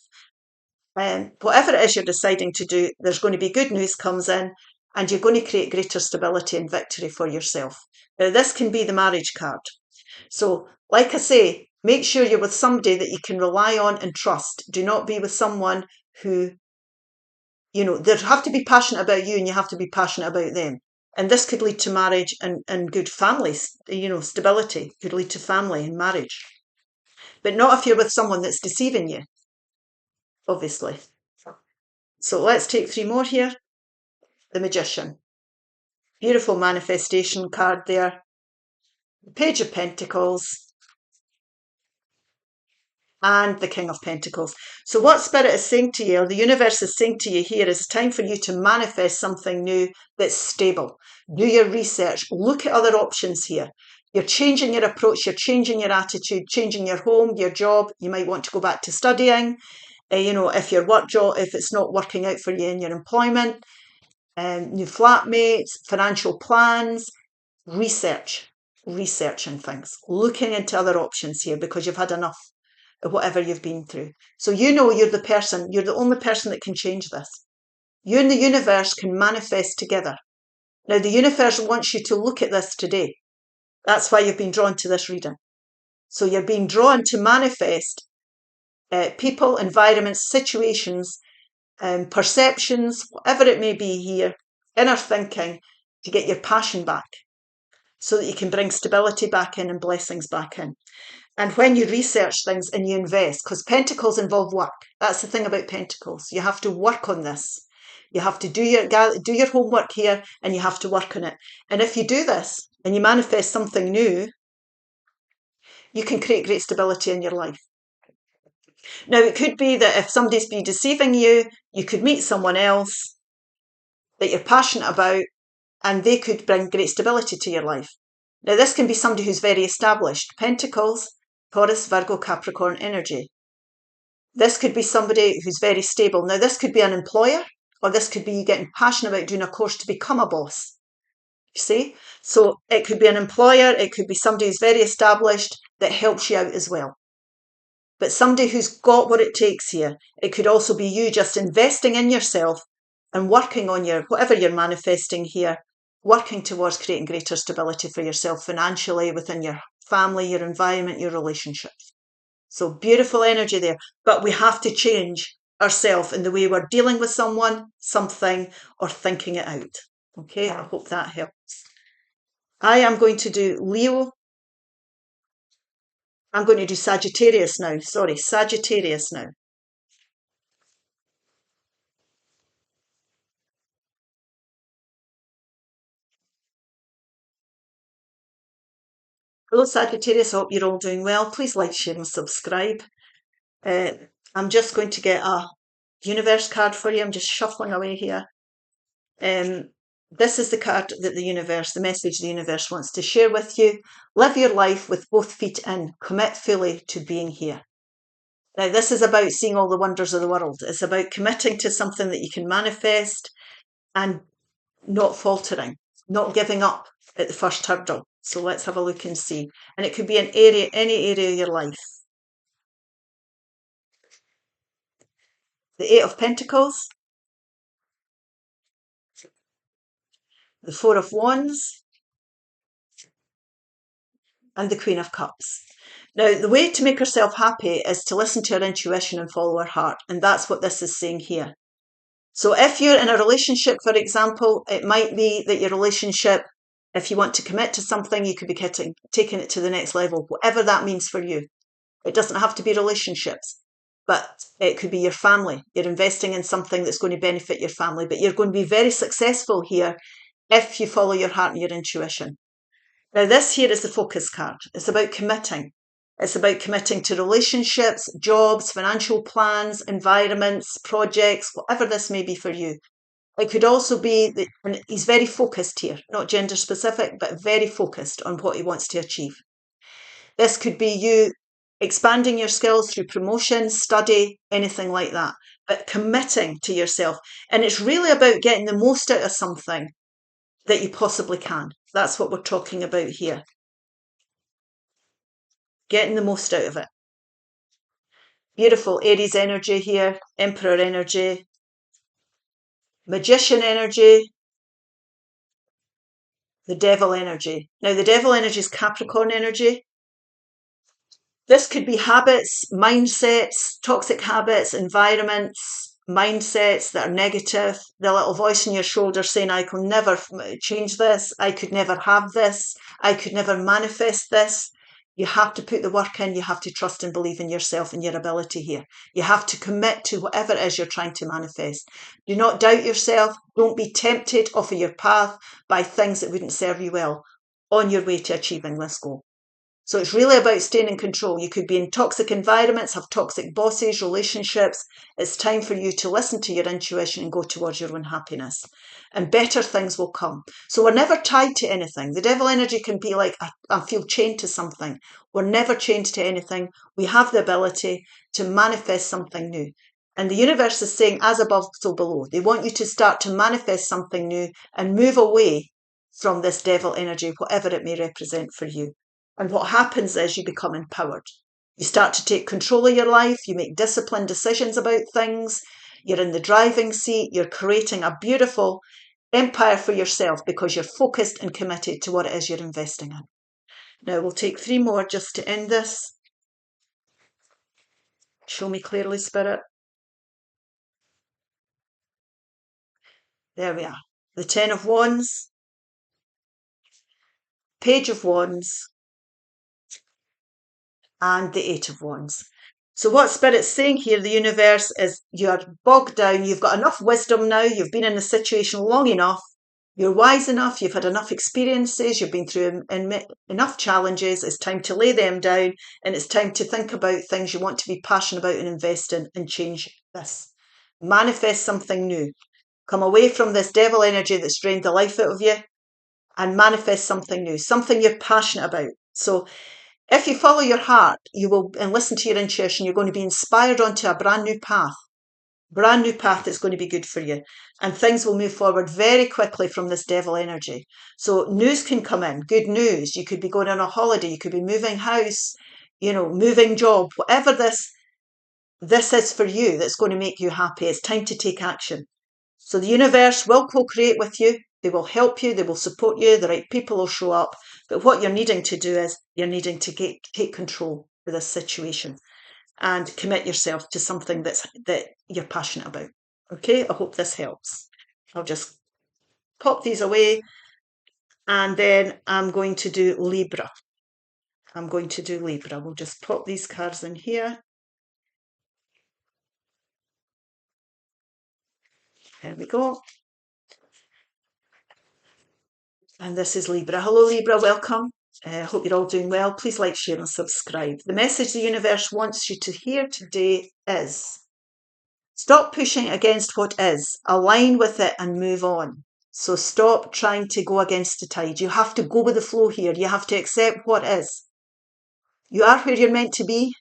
Whatever it is you're deciding to do, there's going to be good news comes in, and you're going to create greater stability and victory for yourself. Now, this can be the marriage card. So, like I say, make sure you're with somebody that you can rely on and trust. Do not be with someone who, they have to be passionate about you and you have to be passionate about them. And this could lead to marriage and good families, stability could lead to family and marriage. But not if you're with someone that's deceiving you, obviously. So let's take three more here. The Magician. Beautiful manifestation card there. The Page of Pentacles. And the King of Pentacles. So what Spirit is saying to you, or the universe is saying to you here, is it's time for you to manifest something new that's stable. Do your research. Look at other options here. You're changing your approach. You're changing your attitude, changing your home, your job. You might want to go back to studying. If your work job, if it's not working out for you in your employment, new flatmates, financial plans, research. researching things, looking into other options here because you've had enough of whatever you've been through. So you know you're the only person that can change this. You and the universe can manifest together. Now, the universe wants you to look at this today. That's why you've been drawn to this reading. So you're being drawn to manifest people, environments, situations, perceptions, whatever it may be here, inner thinking, to get your passion back so that you can bring stability back in and blessings back in. And when you research things and you invest, because Pentacles involve work. That's the thing about Pentacles. You have to work on this. You have to do your homework here, and you have to work on it. And if you do this and you manifest something new, you can create great stability in your life. Now, it could be that if somebody's been deceiving you, you could meet someone else that you're passionate about, and they could bring great stability to your life. Now, this can be somebody who's very established. Pentacles, Taurus, Virgo, Capricorn energy. This could be somebody who's very stable. Now, this could be an employer, or this could be you getting passionate about doing a course to become a boss. You see? So it could be an employer, it could be somebody who's very established that helps you out as well. But somebody who's got what it takes here. It could also be you just investing in yourself and working on whatever you're manifesting here, working towards creating greater stability for yourself financially, within your family, your environment, your relationships. So beautiful energy there. But we have to change ourselves in the way we're dealing with someone, something, or thinking it out. Okay, I hope that helps. I am going to do Leo. I'm going to do Sagittarius now. Sorry, Sagittarius now. Hello, Sagittarius. I hope you're all doing well. Please like, share, and subscribe. I'm just going to get a universe card for you. I'm just shuffling away here. This is the card that the message the universe wants to share with you. Live your life with both feet in. Commit fully to being here. Now, this is about seeing all the wonders of the world. It's about committing to something that you can manifest and not faltering, not giving up at the first hurdle. So let's have a look and see. And it could be any area of your life. The Eight of Pentacles, the Four of Wands, and the Queen of Cups. Now, the way to make herself happy is to listen to her intuition and follow her heart. And that's what this is saying here. So if you're in a relationship, for example, it might be that your relationship, if you want to commit to something, you could be taking it to the next level, whatever that means for you. It doesn't have to be relationships, but it could be your family. You're investing in something that's going to benefit your family, but you're going to be very successful here if you follow your heart and your intuition. Now, this here is the focus card. It's about committing. It's about committing to relationships, jobs, financial plans, environments, projects, whatever this may be for you. It could also be that, and he's very focused here, not gender specific, but very focused on what he wants to achieve. This could be you expanding your skills through promotion, study, anything like that, but committing to yourself. And it's really about getting the most out of something that you possibly can. That's what we're talking about here. Getting the most out of it. Beautiful Aries energy here, Emperor energy, Magician energy, the Devil energy. Now, the Devil energy is Capricorn energy. This could be habits, mindsets, toxic habits, environments, mindsets that are negative. The little voice in your shoulder saying, I can never change this. I could never have this. I could never manifest this. You have to put the work in. You have to trust and believe in yourself and your ability here. You have to commit to whatever it is you're trying to manifest. Do not doubt yourself. Don't be tempted off of your path by things that wouldn't serve you well on your way to achieving this goal. So it's really about staying in control. You could be in toxic environments, have toxic bosses, relationships. It's time for you to listen to your intuition and go towards your own happiness. And better things will come. So we're never tied to anything. The Devil energy can be like, I feel chained to something. We're never chained to anything. We have the ability to manifest something new. And the universe is saying, as above, so below. They want you to start to manifest something new and move away from this devil energy, whatever it may represent for you. And what happens is you become empowered. You start to take control of your life. You make disciplined decisions about things. You're in the driving seat. You're creating a beautiful empire for yourself because you're focused and committed to what it is you're investing in. Now we'll take 3 more just to end this. Show me clearly, Spirit. There we are. The 10 of Wands, Page of Wands, and the 8 of Wands. So what Spirit's saying here, the universe, is you're bogged down. You've got enough wisdom now. You've been in the situation long enough. You're wise enough. You've had enough experiences. You've been through enough challenges. It's time to lay them down, and it's time to think about things you want to be passionate about and invest in and change this. Manifest something new. Come away from this devil energy that's drained the life out of you and manifest something new, something you're passionate about. So if you follow your heart, you will, and listen to your intuition, you're going to be inspired onto a brand new path that's going to be good for you. And things will move forward very quickly from this devil energy. So news can come in, good news. You could be going on a holiday, you could be moving house, moving job, whatever this is for you that's going to make you happy. It's time to take action. So the universe will co-create with you. They will help you. They will support you. The right people will show up. But what you're needing to do is you're needing to take control of this situation and commit yourself to something that you're passionate about. Okay, I hope this helps. I'll just pop these away, and then I'm going to do Libra. We'll just pop these cards in here. There we go. And this is Libra. Hello, Libra. Welcome. Hope you're all doing well. Please like, share, and subscribe. The message the universe wants you to hear today is: stop pushing against what is. Align with it and move on. So stop trying to go against the tide. You have to go with the flow here. You have to accept what is. You are where you're meant to be,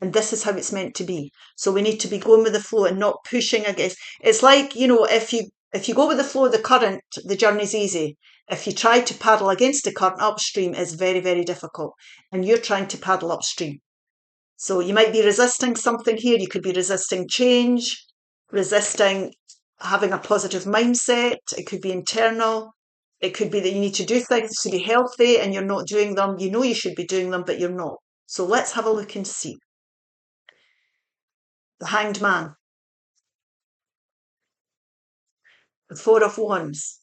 and this is how it's meant to be. So we need to be going with the flow and not pushing against. It's like, if you go with the flow of the current, the journey's easy. If you try to paddle against the current upstream, it's very, very difficult. And you're trying to paddle upstream. So you might be resisting something here. You could be resisting change, resisting having a positive mindset. It could be internal. It could be that you need to do things to be healthy and you're not doing them. You know you should be doing them, but you're not. So let's have a look and see. The Hanged Man. The 4 of Wands.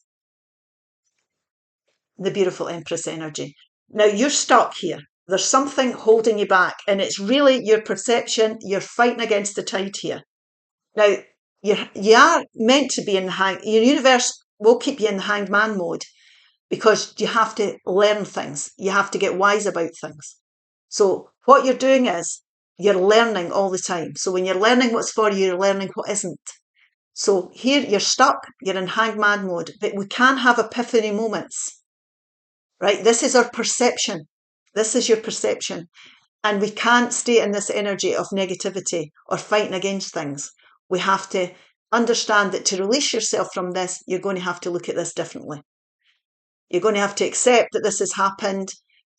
The beautiful Empress energy. Now you're stuck here. There's something holding you back, and it's really your perception. You're fighting against the tide here. Now you are meant to be in the your universe will keep you in the Hanged Man mode because you have to learn things. You have to get wise about things. So what you're doing is you're learning all the time. So when you're learning what's for you, you're learning what isn't. So here you're stuck. You're in Hanged Man mode, but we can have epiphany moments. Right? This is our perception. This is your perception. And we can't stay in this energy of negativity or fighting against things. We have to understand that to release yourself from this, you're going to have to look at this differently. You're going to have to accept that this has happened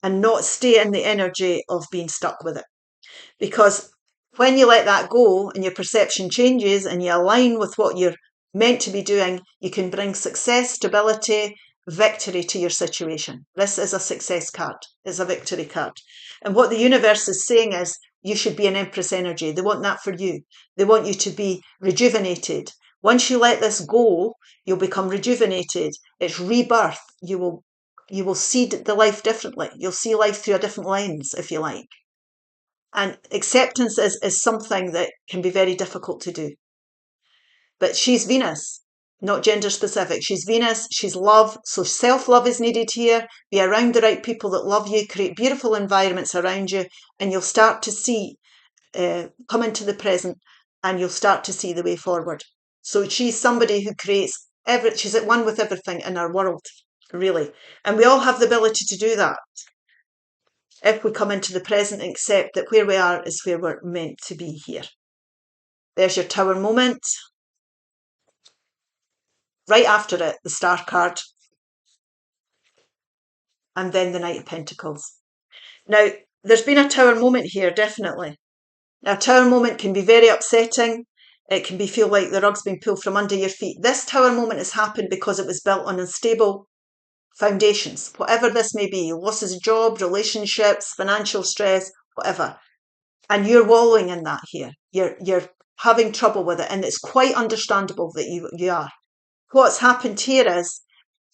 and not stay in the energy of being stuck with it. Because when you let that go and your perception changes and you align with what you're meant to be doing, you can bring success, stability, victory to your situation. This is a success card. It's a victory card. And what the universe is saying is you should be an Empress energy. They want that for you. They want you to be rejuvenated. Once you let this go, you'll become rejuvenated. It's rebirth. You will see the life differently. You'll see life through a different lens, if you like. And acceptance is something that can be very difficult to do. But she's Venus, not gender specific. She's Venus, she's love. So self-love is needed here. Be around the right people that love you, create beautiful environments around you, and you'll start to see, come into the present, and you'll start to see the way forward. So she's somebody who creates she's at one with everything in our world, really. And we all have the ability to do that if we come into the present and accept that where we are is where we're meant to be here. There's your Tower moment. Right after it, the Star card. and then the Knight of Pentacles. Now, there's been a Tower moment here, definitely. Now, a Tower moment can be very upsetting. It can feel like the rug's been pulled from under your feet. This Tower moment has happened because it was built on unstable foundations, whatever this may be, losses of job, relationships, financial stress, whatever. And you're wallowing in that here. You're having trouble with it, and it's quite understandable that you are. What's happened here is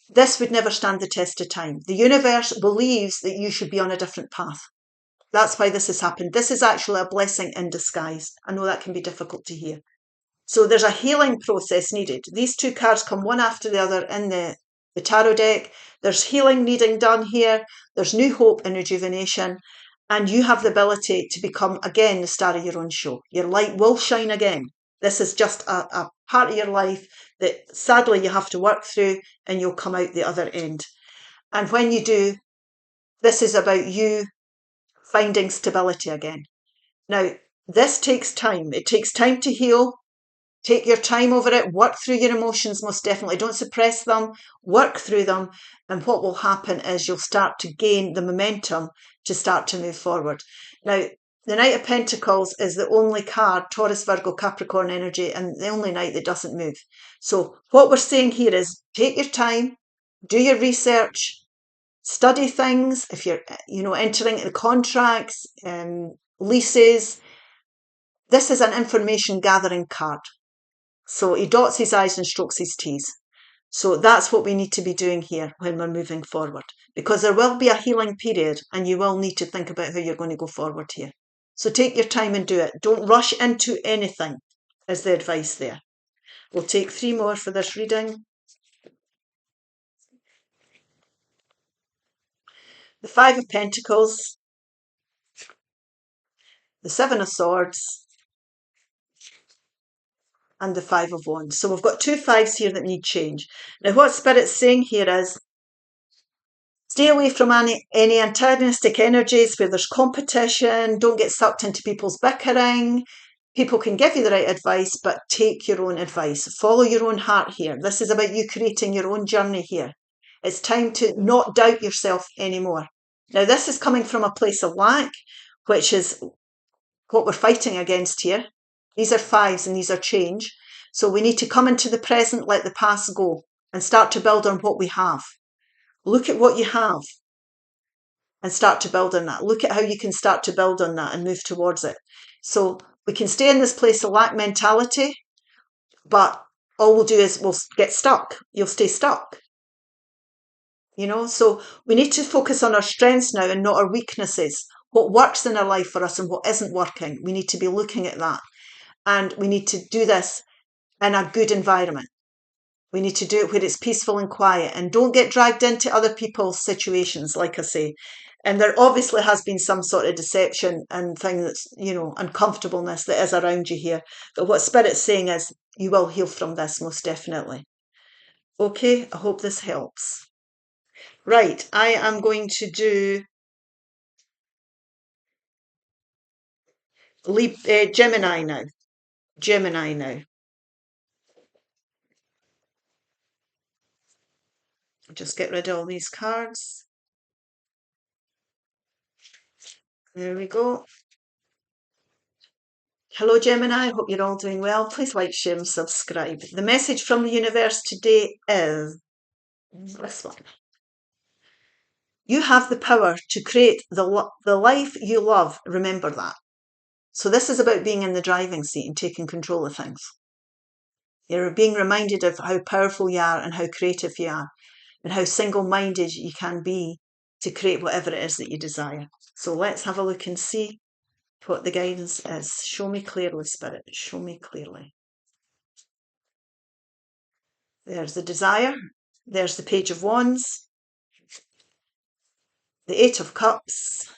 this would never stand the test of time. The universe believes that you should be on a different path. That's why this has happened. This is actually a blessing in disguise. I know that can be difficult to hear. So there's a healing process needed. These two cards come one after the other in the tarot deck. There's healing needing done here. There's new hope and rejuvenation. And you have the ability to become, again, the star of your own show. Your light will shine again. This is just a part of your life that sadly you have to work through, and you'll come out the other end. And when you do, this is about you finding stability again. Now, this takes time. It takes time to heal. Take your time over it. Work through your emotions, most definitely. Don't suppress them. Work through them. And what will happen is you'll start to gain the momentum to start to move forward. Now, the Knight of Pentacles is the only card, Taurus, Virgo, Capricorn energy, and the only Knight that doesn't move. So what we're saying here is take your time, do your research, study things. If you're, entering into contracts, leases, this is an information gathering card. So he dots his I's and strokes his T's. So that's what we need to be doing here when we're moving forward, because there will be a healing period and you will need to think about how you're going to go forward here. So take your time and do it. Don't rush into anything, is the advice there. We'll take 3 more for this reading. The 5 of Pentacles, the 7 of Swords, and the 5 of Wands. So we've got 2 5s here that need change. Now what Spirit's saying here is stay away from any antagonistic energies where there's competition. Don't get sucked into people's bickering. People can give you the right advice, but take your own advice. Follow your own heart here. This is about you creating your own journey here. It's time to not doubt yourself anymore. Now, this is coming from a place of lack, which is what we're fighting against here. These are 5s and these are change. So we need to come into the present, let the past go, and start to build on what we have. Look at what you have and start to build on that. Look at how you can start to build on that and move towards it. So we can stay in this place of lack mentality, but all we'll do is we'll get stuck. You'll stay stuck. So we need to focus on our strengths now and not our weaknesses. What works in our life for us and what isn't working. We need to be looking at that. And we need to do this in a good environment. We need to do it where it's peaceful and quiet, and don't get dragged into other people's situations, like I say. And there obviously has been some sort of deception and thing that's, uncomfortableness that is around you here. But what Spirit's saying is you will heal from this, most definitely. Okay, I hope this helps. Right, I am going to do Gemini now. Gemini now. Just get rid of all these cards. There we go. Hello, Gemini. Hope you're all doing well. Please like, share, and subscribe. The message from the universe today is this one. You have the power to create the life you love. Remember that. So this is about being in the driving seat and taking control of things. You're being reminded of how powerful you are and how creative you are and how single-minded you can be to create whatever it is that you desire. So let's have a look and see what the guidance is. Show me clearly, Spirit. Show me clearly. There's the desire. There's the Page of Wands. The 8 of Cups.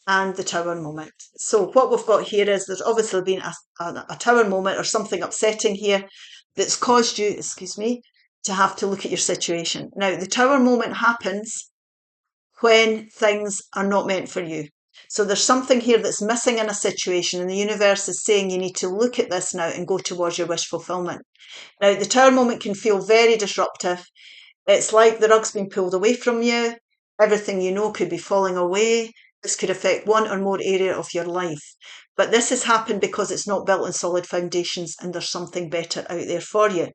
And the Tower moment. So what we've got here is there's obviously been a Tower moment or something upsetting here that's caused you, to have to look at your situation. Now, the Tower moment happens when things are not meant for you. So there's something here that's missing in a situation, and the universe is saying you need to look at this now and go towards your wish fulfillment. Now, the Tower moment can feel very disruptive. It's like the rug's been pulled away from you. Everything you know could be falling away. This could affect one or more area of your life. But this has happened because it's not built on solid foundations and there's something better out there for you.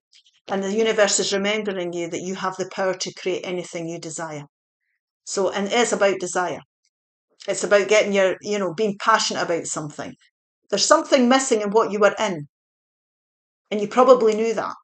And the universe is remembering you that you have the power to create anything you desire. So, and it is about desire. It's about getting your, being passionate about something. There's something missing in what you were in. And you probably knew that.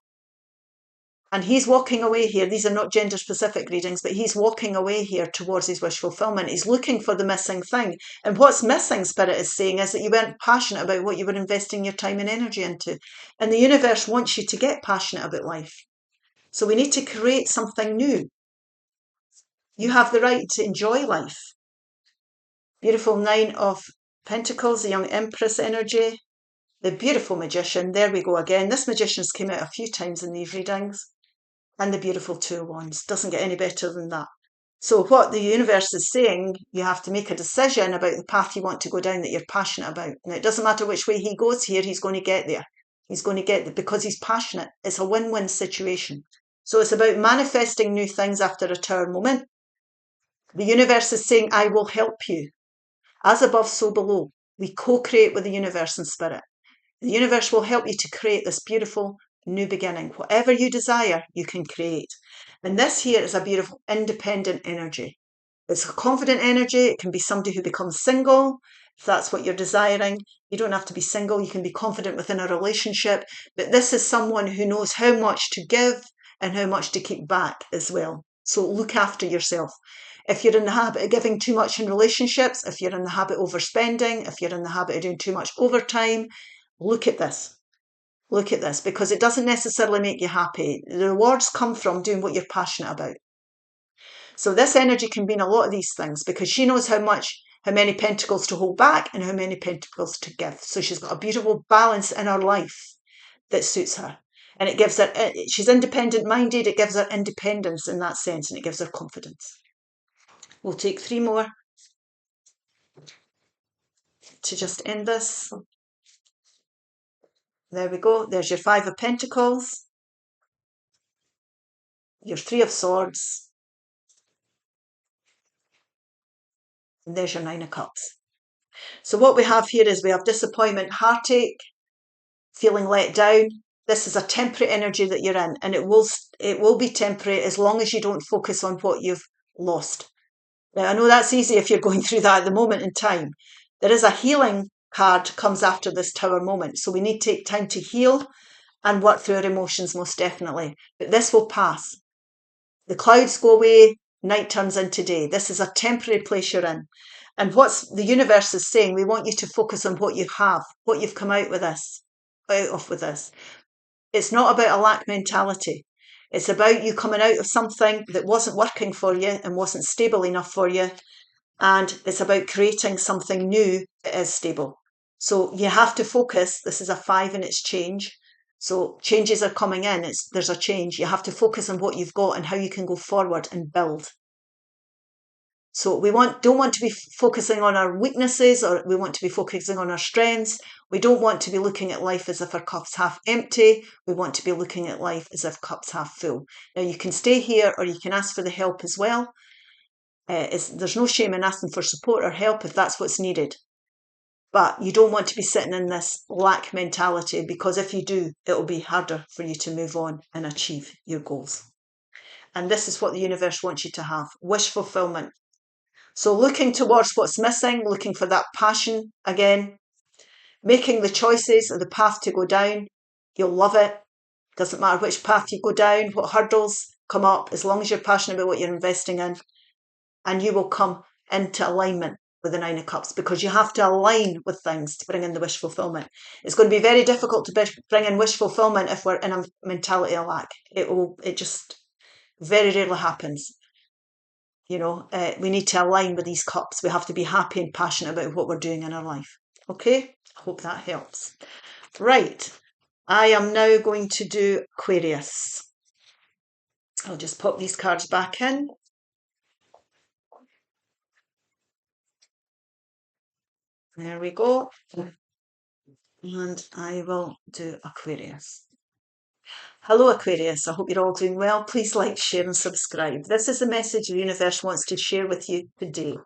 And he's walking away here. These are not gender specific readings, but he's walking away here towards his wish fulfillment. He's looking for the missing thing. And what's missing, Spirit is saying, is that you weren't passionate about what you were investing your time and energy into. And the universe wants you to get passionate about life. So we need to create something new. You have the right to enjoy life. Beautiful Nine of Pentacles, the young Empress energy. The beautiful Magician. There we go again. This Magician's came out a few times in these readings. And the beautiful Two of Wands. Doesn't get any better than that. So what the universe is saying, you have to make a decision about the path you want to go down that you're passionate about. And it doesn't matter which way he goes here, he's going to get there. He's going to get there because he's passionate. It's a win-win situation. So it's about manifesting new things after a Tower moment. The universe is saying, I will help you. As above, so below. We co-create with the universe and spirit. The universe will help you to create this beautiful new beginning. Whatever you desire, you can create. And this here is a beautiful independent energy. It's a confident energy. It can be somebody who becomes single, if that's what you're desiring. You don't have to be single. You can be confident within a relationship. But this is someone who knows how much to give and how much to keep back as well. So look after yourself. If you're in the habit of giving too much in relationships, if you're in the habit of overspending, if you're in the habit of doing too much overtime, look at this. Look at this, because it doesn't necessarily make you happy. The rewards come from doing what you're passionate about. So this energy can mean a lot of these things because she knows how many pentacles to hold back and how many pentacles to give. So she's got a beautiful balance in her life that suits her. And it gives her, she's independent minded. It gives her independence in that sense, and it gives her confidence. We'll take 3 more to just end this. There we go. There's your 5 of Pentacles, your 3 of Swords, and there's your 9 of Cups. So what we have here is we have disappointment, heartache, feeling let down. This is a temporary energy that you're in, and it will be temporary as long as you don't focus on what you've lost. Now, I know that's easy if you're going through that at the moment in time. There is a healing card comes after this Tower moment, so we need to take time to heal and work through our emotions most definitely. But this will pass. The clouds go away, night turns into day. This is a temporary place you're in. And what's the universe is saying, we want you to focus on what you have, what you've come out with this. It's not about a lack mentality. It's about you coming out of something that wasn't working for you and wasn't stable enough for you. And it's about creating something new that is stable. So you have to focus. This is a 5 and it's change. So changes are coming in. There's a change. You have to focus on what you've got and how you can go forward and build. So we don't want to be focusing on our weaknesses, or we want to be focusing on our strengths. We don't want to be looking at life as if our cup's half empty. We want to be looking at life as if cup's half full. Now you can stay here or you can ask for the help as well. There's no shame in asking for support or help if that's what's needed. But you don't want to be sitting in this lack mentality, because if you do, it'll be harder for you to move on and achieve your goals. And this is what the universe wants you to have: wish fulfillment. So looking towards what's missing, looking for that passion again, making the choices of the path to go down. You'll love it. Doesn't matter which path you go down, what hurdles come up, as long as you're passionate about what you're investing in. And you will come into alignment with the 9 of Cups, because you have to align with things to bring in the wish fulfillment. It's going to be very difficult to bring in wish fulfillment if we're in a mentality of lack. It just very rarely happens. We need to align with these cups. We have to be happy and passionate about what we're doing in our life. Okay, I hope that helps. Right, I am now going to do Aquarius. I'll just pop these cards back in. There we go. And I will do Aquarius. Hello Aquarius, I hope you're all doing well. Please like, share and subscribe. This is the message the universe wants to share with you today.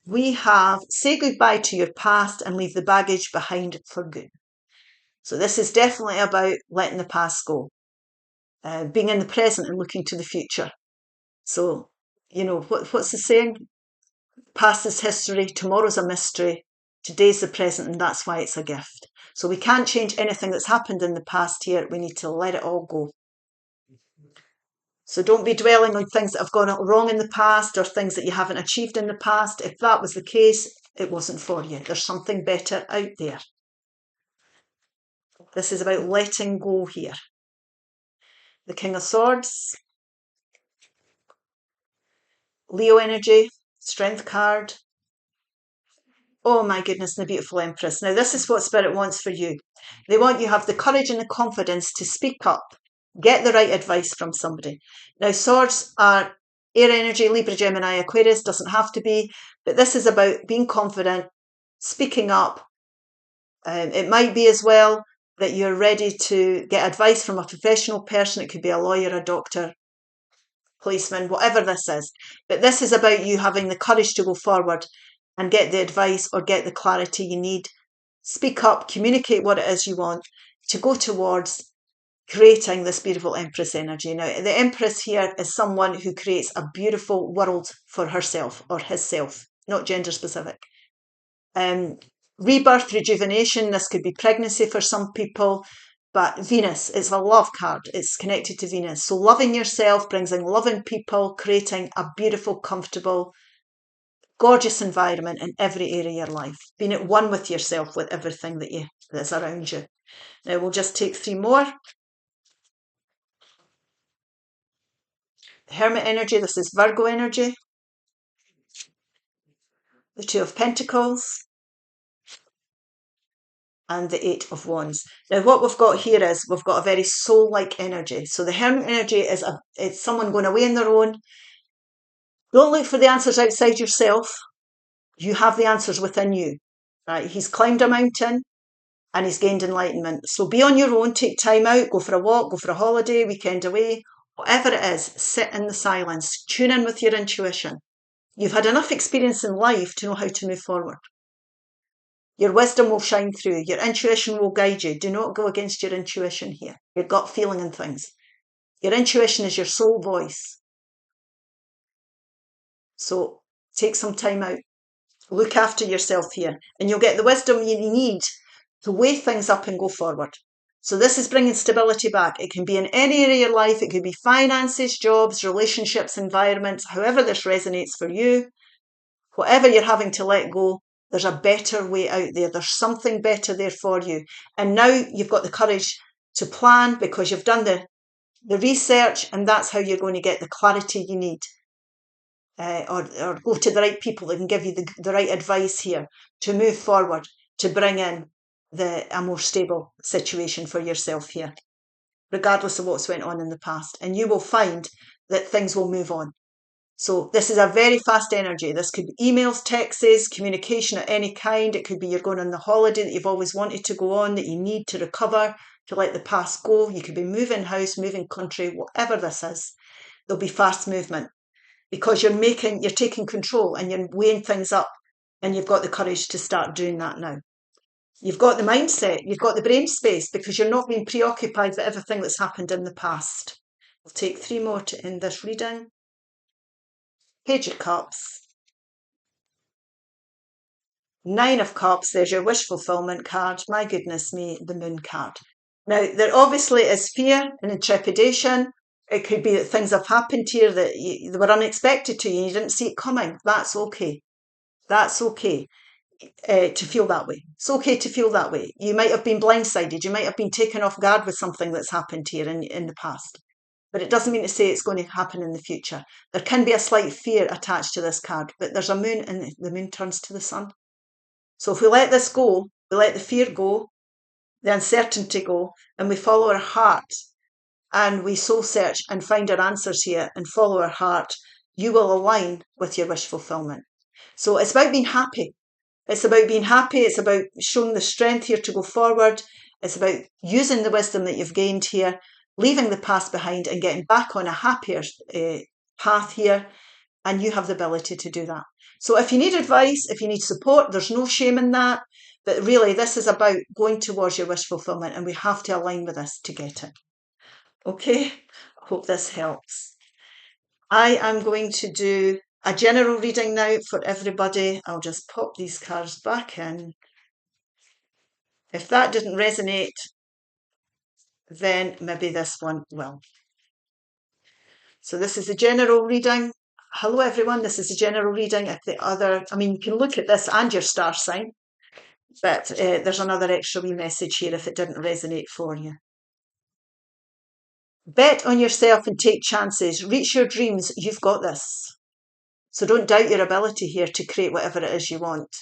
We have say goodbye to your past and leave the baggage behind for good. So this is definitely about letting the past go, being in the present and looking to the future. So, you know, what's the saying? Past is history, tomorrow's a mystery, today's the present, and that's why it's a gift. So we can't change anything that's happened in the past here. We need to let it all go. So don't be dwelling on things that have gone wrong in the past or things that you haven't achieved in the past. If that was the case, it wasn't for you. There's something better out there. This is about letting go here. The King of Swords, Leo energy, Strength card. Oh my goodness, and the beautiful Empress. Now this is what Spirit wants for you. They want you to have the courage and the confidence to speak up, get the right advice from somebody. Now swords are air energy, Libra, Gemini, Aquarius, doesn't have to be, but this is about being confident, speaking up. It might be as well that you're ready to get advice from a professional person. It could be a lawyer, a doctor, policeman, whatever this is. But this is about you having the courage to go forward and get the advice or get the clarity you need. Speak up, communicate what it is you want to go towards creating this beautiful Empress energy. Now, the Empress here is someone who creates a beautiful world for herself or himself, not gender specific. Rebirth, rejuvenation, this could be pregnancy for some people, but Venus, it's a love card. It's connected to Venus. So loving yourself brings in loving people, creating a beautiful, comfortable, gorgeous environment in every area of your life. Being at one with yourself, with everything that's around you. Now we'll just take 3 more. Hermit energy, this is Virgo energy. The 2 of Pentacles. And the 8 of Wands. Now what we've got here is we've got a very soul-like energy. So the Hermit energy is it's someone going away on their own. Don't look for the answers outside yourself. You have the answers within you. Right? He's climbed a mountain and he's gained enlightenment. So be on your own, take time out, go for a walk, go for a holiday, weekend away, whatever it is, sit in the silence, tune in with your intuition. You've had enough experience in life to know how to move forward. Your wisdom will shine through. Your intuition will guide you. Do not go against your intuition here. Your gut feeling and things. Your intuition is your soul voice. So take some time out. Look after yourself here. And you'll get the wisdom you need to weigh things up and go forward. So this is bringing stability back. It can be in any area of your life. It could be finances, jobs, relationships, environments, however this resonates for you. Whatever you're having to let go, there's a better way out there. There's something better there for you. And now you've got the courage to plan because you've done the research, and that's how you're going to get the clarity you need. Or go to the right people that can give you the right advice here to move forward, to bring in a more stable situation for yourself here, regardless of what's went on in the past. And you will find that things will move on. So this is a very fast energy. This could be emails, texts, communication of any kind. It could be you're going on the holiday that you've always wanted to go on, that you need to recover, to let the past go. You could be moving house, moving country, whatever this is. There'll be fast movement because you're taking control and you're weighing things up, and you've got the courage to start doing that now. You've got the mindset, you've got the brain space because you're not being preoccupied with everything that's happened in the past. We'll take 3 more to end this reading. Page of Cups. 9 of Cups, there's your wish fulfillment card. My goodness me, the Moon card. Now, there obviously is fear and trepidation. It could be that things have happened here that were unexpected to you and you didn't see it coming. That's okay. That's okay to feel that way. It's okay to feel that way. You might have been blindsided. You might have been taken off guard with something that's happened here in the past. But it doesn't mean to say it's going to happen in the future. There can be a slight fear attached to this card, but there's a moon and the moon turns to the sun. So if we let this go, we let the fear go, the uncertainty go, and we follow our heart and we soul search and find our answers here and follow our heart, you will align with your wish fulfillment. So it's about being happy. It's about being happy. It's about showing the strength here to go forward. It's about using the wisdom that you've gained here leaving the past behind and getting back on a happier path here. And you have the ability to do that. So if you need advice, if you need support, there's no shame in that. But really, this is about going towards your wish fulfillment, and we have to align with this to get it. Okay, hope this helps. I am going to do a general reading now for everybody. I'll just pop these cards back in. If that didn't resonate, then maybe this one will. So this is a general reading. Hello everyone, this is a general reading. If the other, I mean, you can look at this and your star sign, but there's another extra wee message here if it didn't resonate for you. Bet on yourself and take chances. Reach your dreams. You've got this. So don't doubt your ability here to create whatever it is you want.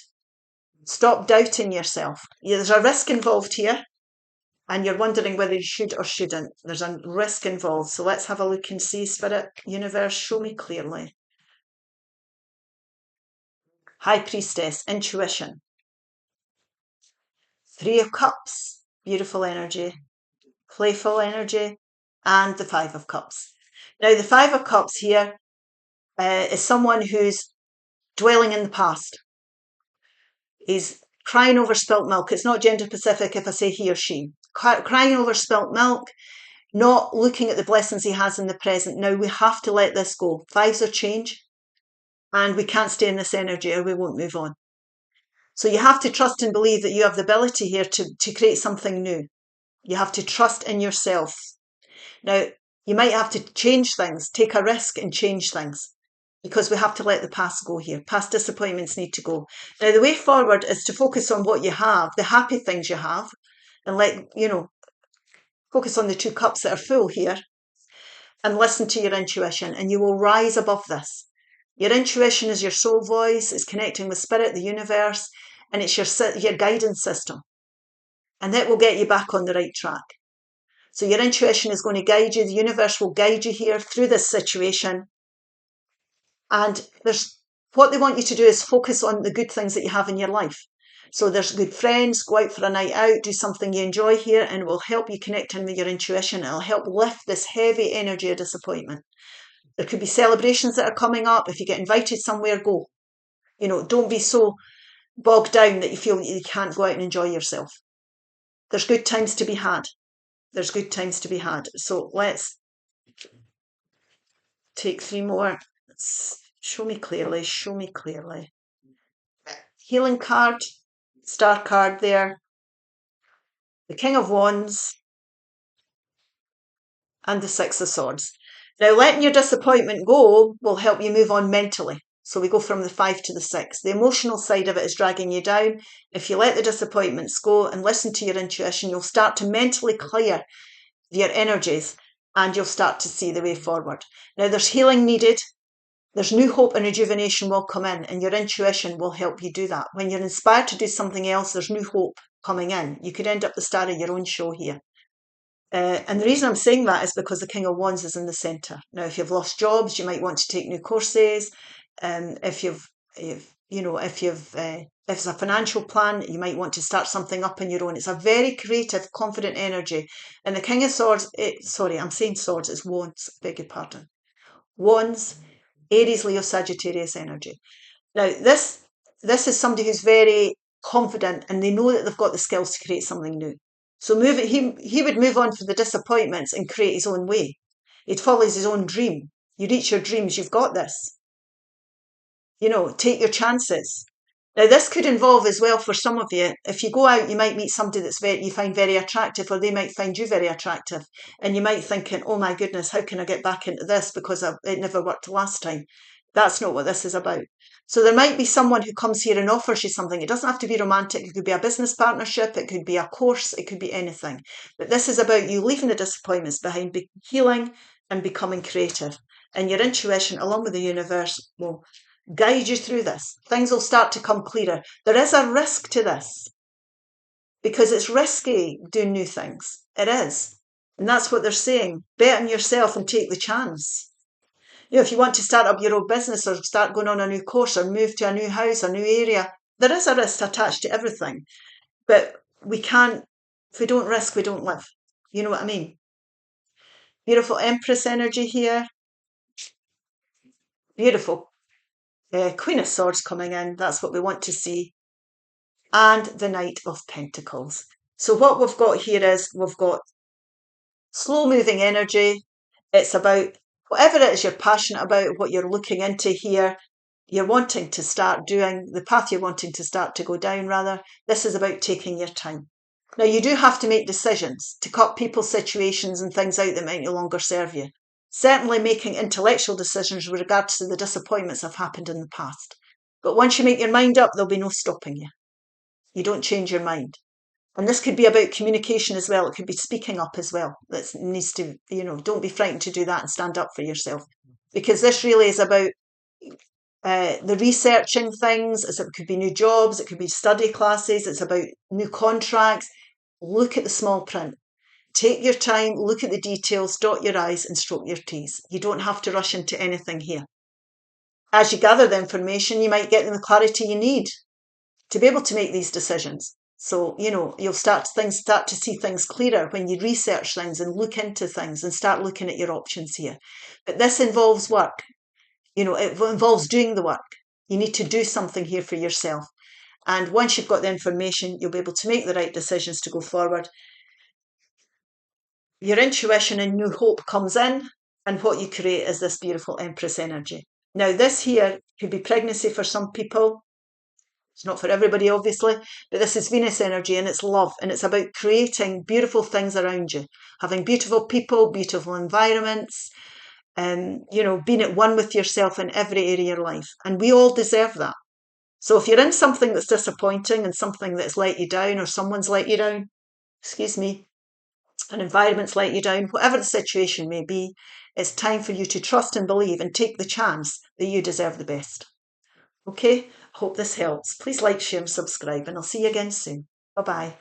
Stop doubting yourself. There's a risk involved here, and you're wondering whether you should or shouldn't. There's a risk involved. So let's have a look and see. Spirit, universe, show me clearly. High Priestess, intuition. Three of Cups, beautiful energy, playful energy, and the Five of Cups. Now, the Five of Cups here is someone who's dwelling in the past. He's crying over spilt milk. It's not gender specific if I say he or she. Crying over spilt milk, not looking at the blessings he has in the present. Now, we have to let this go. Fives are change, and we can't stay in this energy or we won't move on. So you have to trust and believe that you have the ability here to create something new. You have to trust in yourself. Now, you might have to change things, take a risk and change things, because we have to let the past go here. Past disappointments need to go. Now, the way forward is to focus on what you have, the happy things you have, and focus on the two cups that are full here, and listen to your intuition, and you will rise above this. Your intuition is your soul voice, it's connecting with spirit, the universe, and it's your guidance system. And that will get you back on the right track. So your intuition is going to guide you. The universe will guide you here through this situation. And what they want you to do is focus on the good things that you have in your life. So there's good friends, go out for a night out, do something you enjoy here, and it will help you connect in with your intuition. It'll help lift this heavy energy of disappointment. There could be celebrations that are coming up. If you get invited somewhere, go. Don't be so bogged down that you feel that you can't go out and enjoy yourself. There's good times to be had. There's good times to be had. So let's take three more. Show me clearly. Show me clearly. Healing card, star card there. The King of Wands and the Six of Swords. Now, letting your disappointment go will help you move on mentally. So we go from the 5 to the 6. The emotional side of it is dragging you down. If you let the disappointments go and listen to your intuition, you'll start to mentally clear your energies and you'll start to see the way forward. Now, there's healing needed. There's new hope and rejuvenation will come in, and your intuition will help you do that. When you're inspired to do something else, there's new hope coming in. You could end up the star of your own show here. And the reason I'm saying that is because the King of Wands is in the centre. Now, if you've lost jobs, you might want to take new courses. If it's a financial plan, you might want to start something up on your own. It's a very creative, confident energy. And the King of Swords, I'm saying swords, it's wands, beg your pardon. Wands, Aries, Leo, Sagittarius energy. Now, this is somebody who's very confident and they know that they've got the skills to create something new. So he would move on from the disappointments and create his own way. He'd follow his own dream. You reach your dreams, you've got this. Take your chances. Now, this could involve as well for some of you. If you go out, you might meet somebody you find very attractive, or they might find you very attractive. And you might think, oh my goodness, how can I get back into this because it never worked last time. That's not what this is about. So there might be someone who comes here and offers you something. It doesn't have to be romantic. It could be a business partnership. It could be a course. It could be anything. But this is about you leaving the disappointments behind, healing and becoming creative. And your intuition, along with the universe, will guide you through this. Things will start to come clearer. There is a risk to this because it's risky doing new things. It is. And that's what they're saying. Bet on yourself and take the chance. If you want to start up your own business or start going on a new course or move to a new house, a new area, there is a risk attached to everything. But we can't, if we don't risk, we don't live. You know what I mean? Beautiful Empress energy here. Beautiful Queen of Swords coming in. That's what we want to see. And the Knight of Pentacles. So what we've got here is we've got slow moving energy. It's about whatever it is you're passionate about, what you're looking into here, you're wanting to start doing, the path you're wanting to start to go down rather. This is about taking your time. Now you do have to make decisions to cut people's situations and things out that might no longer serve you. Certainly making intellectual decisions with regards to the disappointments that have happened in the past. But once you make your mind up, there'll be no stopping you. You don't change your mind. And this could be about communication as well. It could be speaking up as well. That needs to, don't be frightened to do that and stand up for yourself. Because this really is about the researching things. It could be new jobs. It could be study classes. It's about new contracts. Look at the small print. Take your time, look at the details, dot your I's and stroke your T's. You don't have to rush into anything here. As you gather the information, you might get the clarity you need to be able to make these decisions. So, you'll start to see things clearer when you research things and look into things and start looking at your options here. But this involves work. It involves doing the work. You need to do something here for yourself. And once you've got the information, you'll be able to make the right decisions to go forward. Your intuition and new hope comes in, and what you create is this beautiful Empress energy. Now, this here could be pregnancy for some people. It's not for everybody, obviously, but this is Venus energy, and it's love, and it's about creating beautiful things around you, having beautiful people, beautiful environments, and, being at one with yourself in every area of your life. And we all deserve that. So if you're in something that's disappointing and something that's let you down, or someone's let you down, an environment's let you down, whatever the situation may be, it's time for you to trust and believe and take the chance that you deserve the best. Okay, I hope this helps. Please like, share and subscribe, and I'll see you again soon. Bye-bye.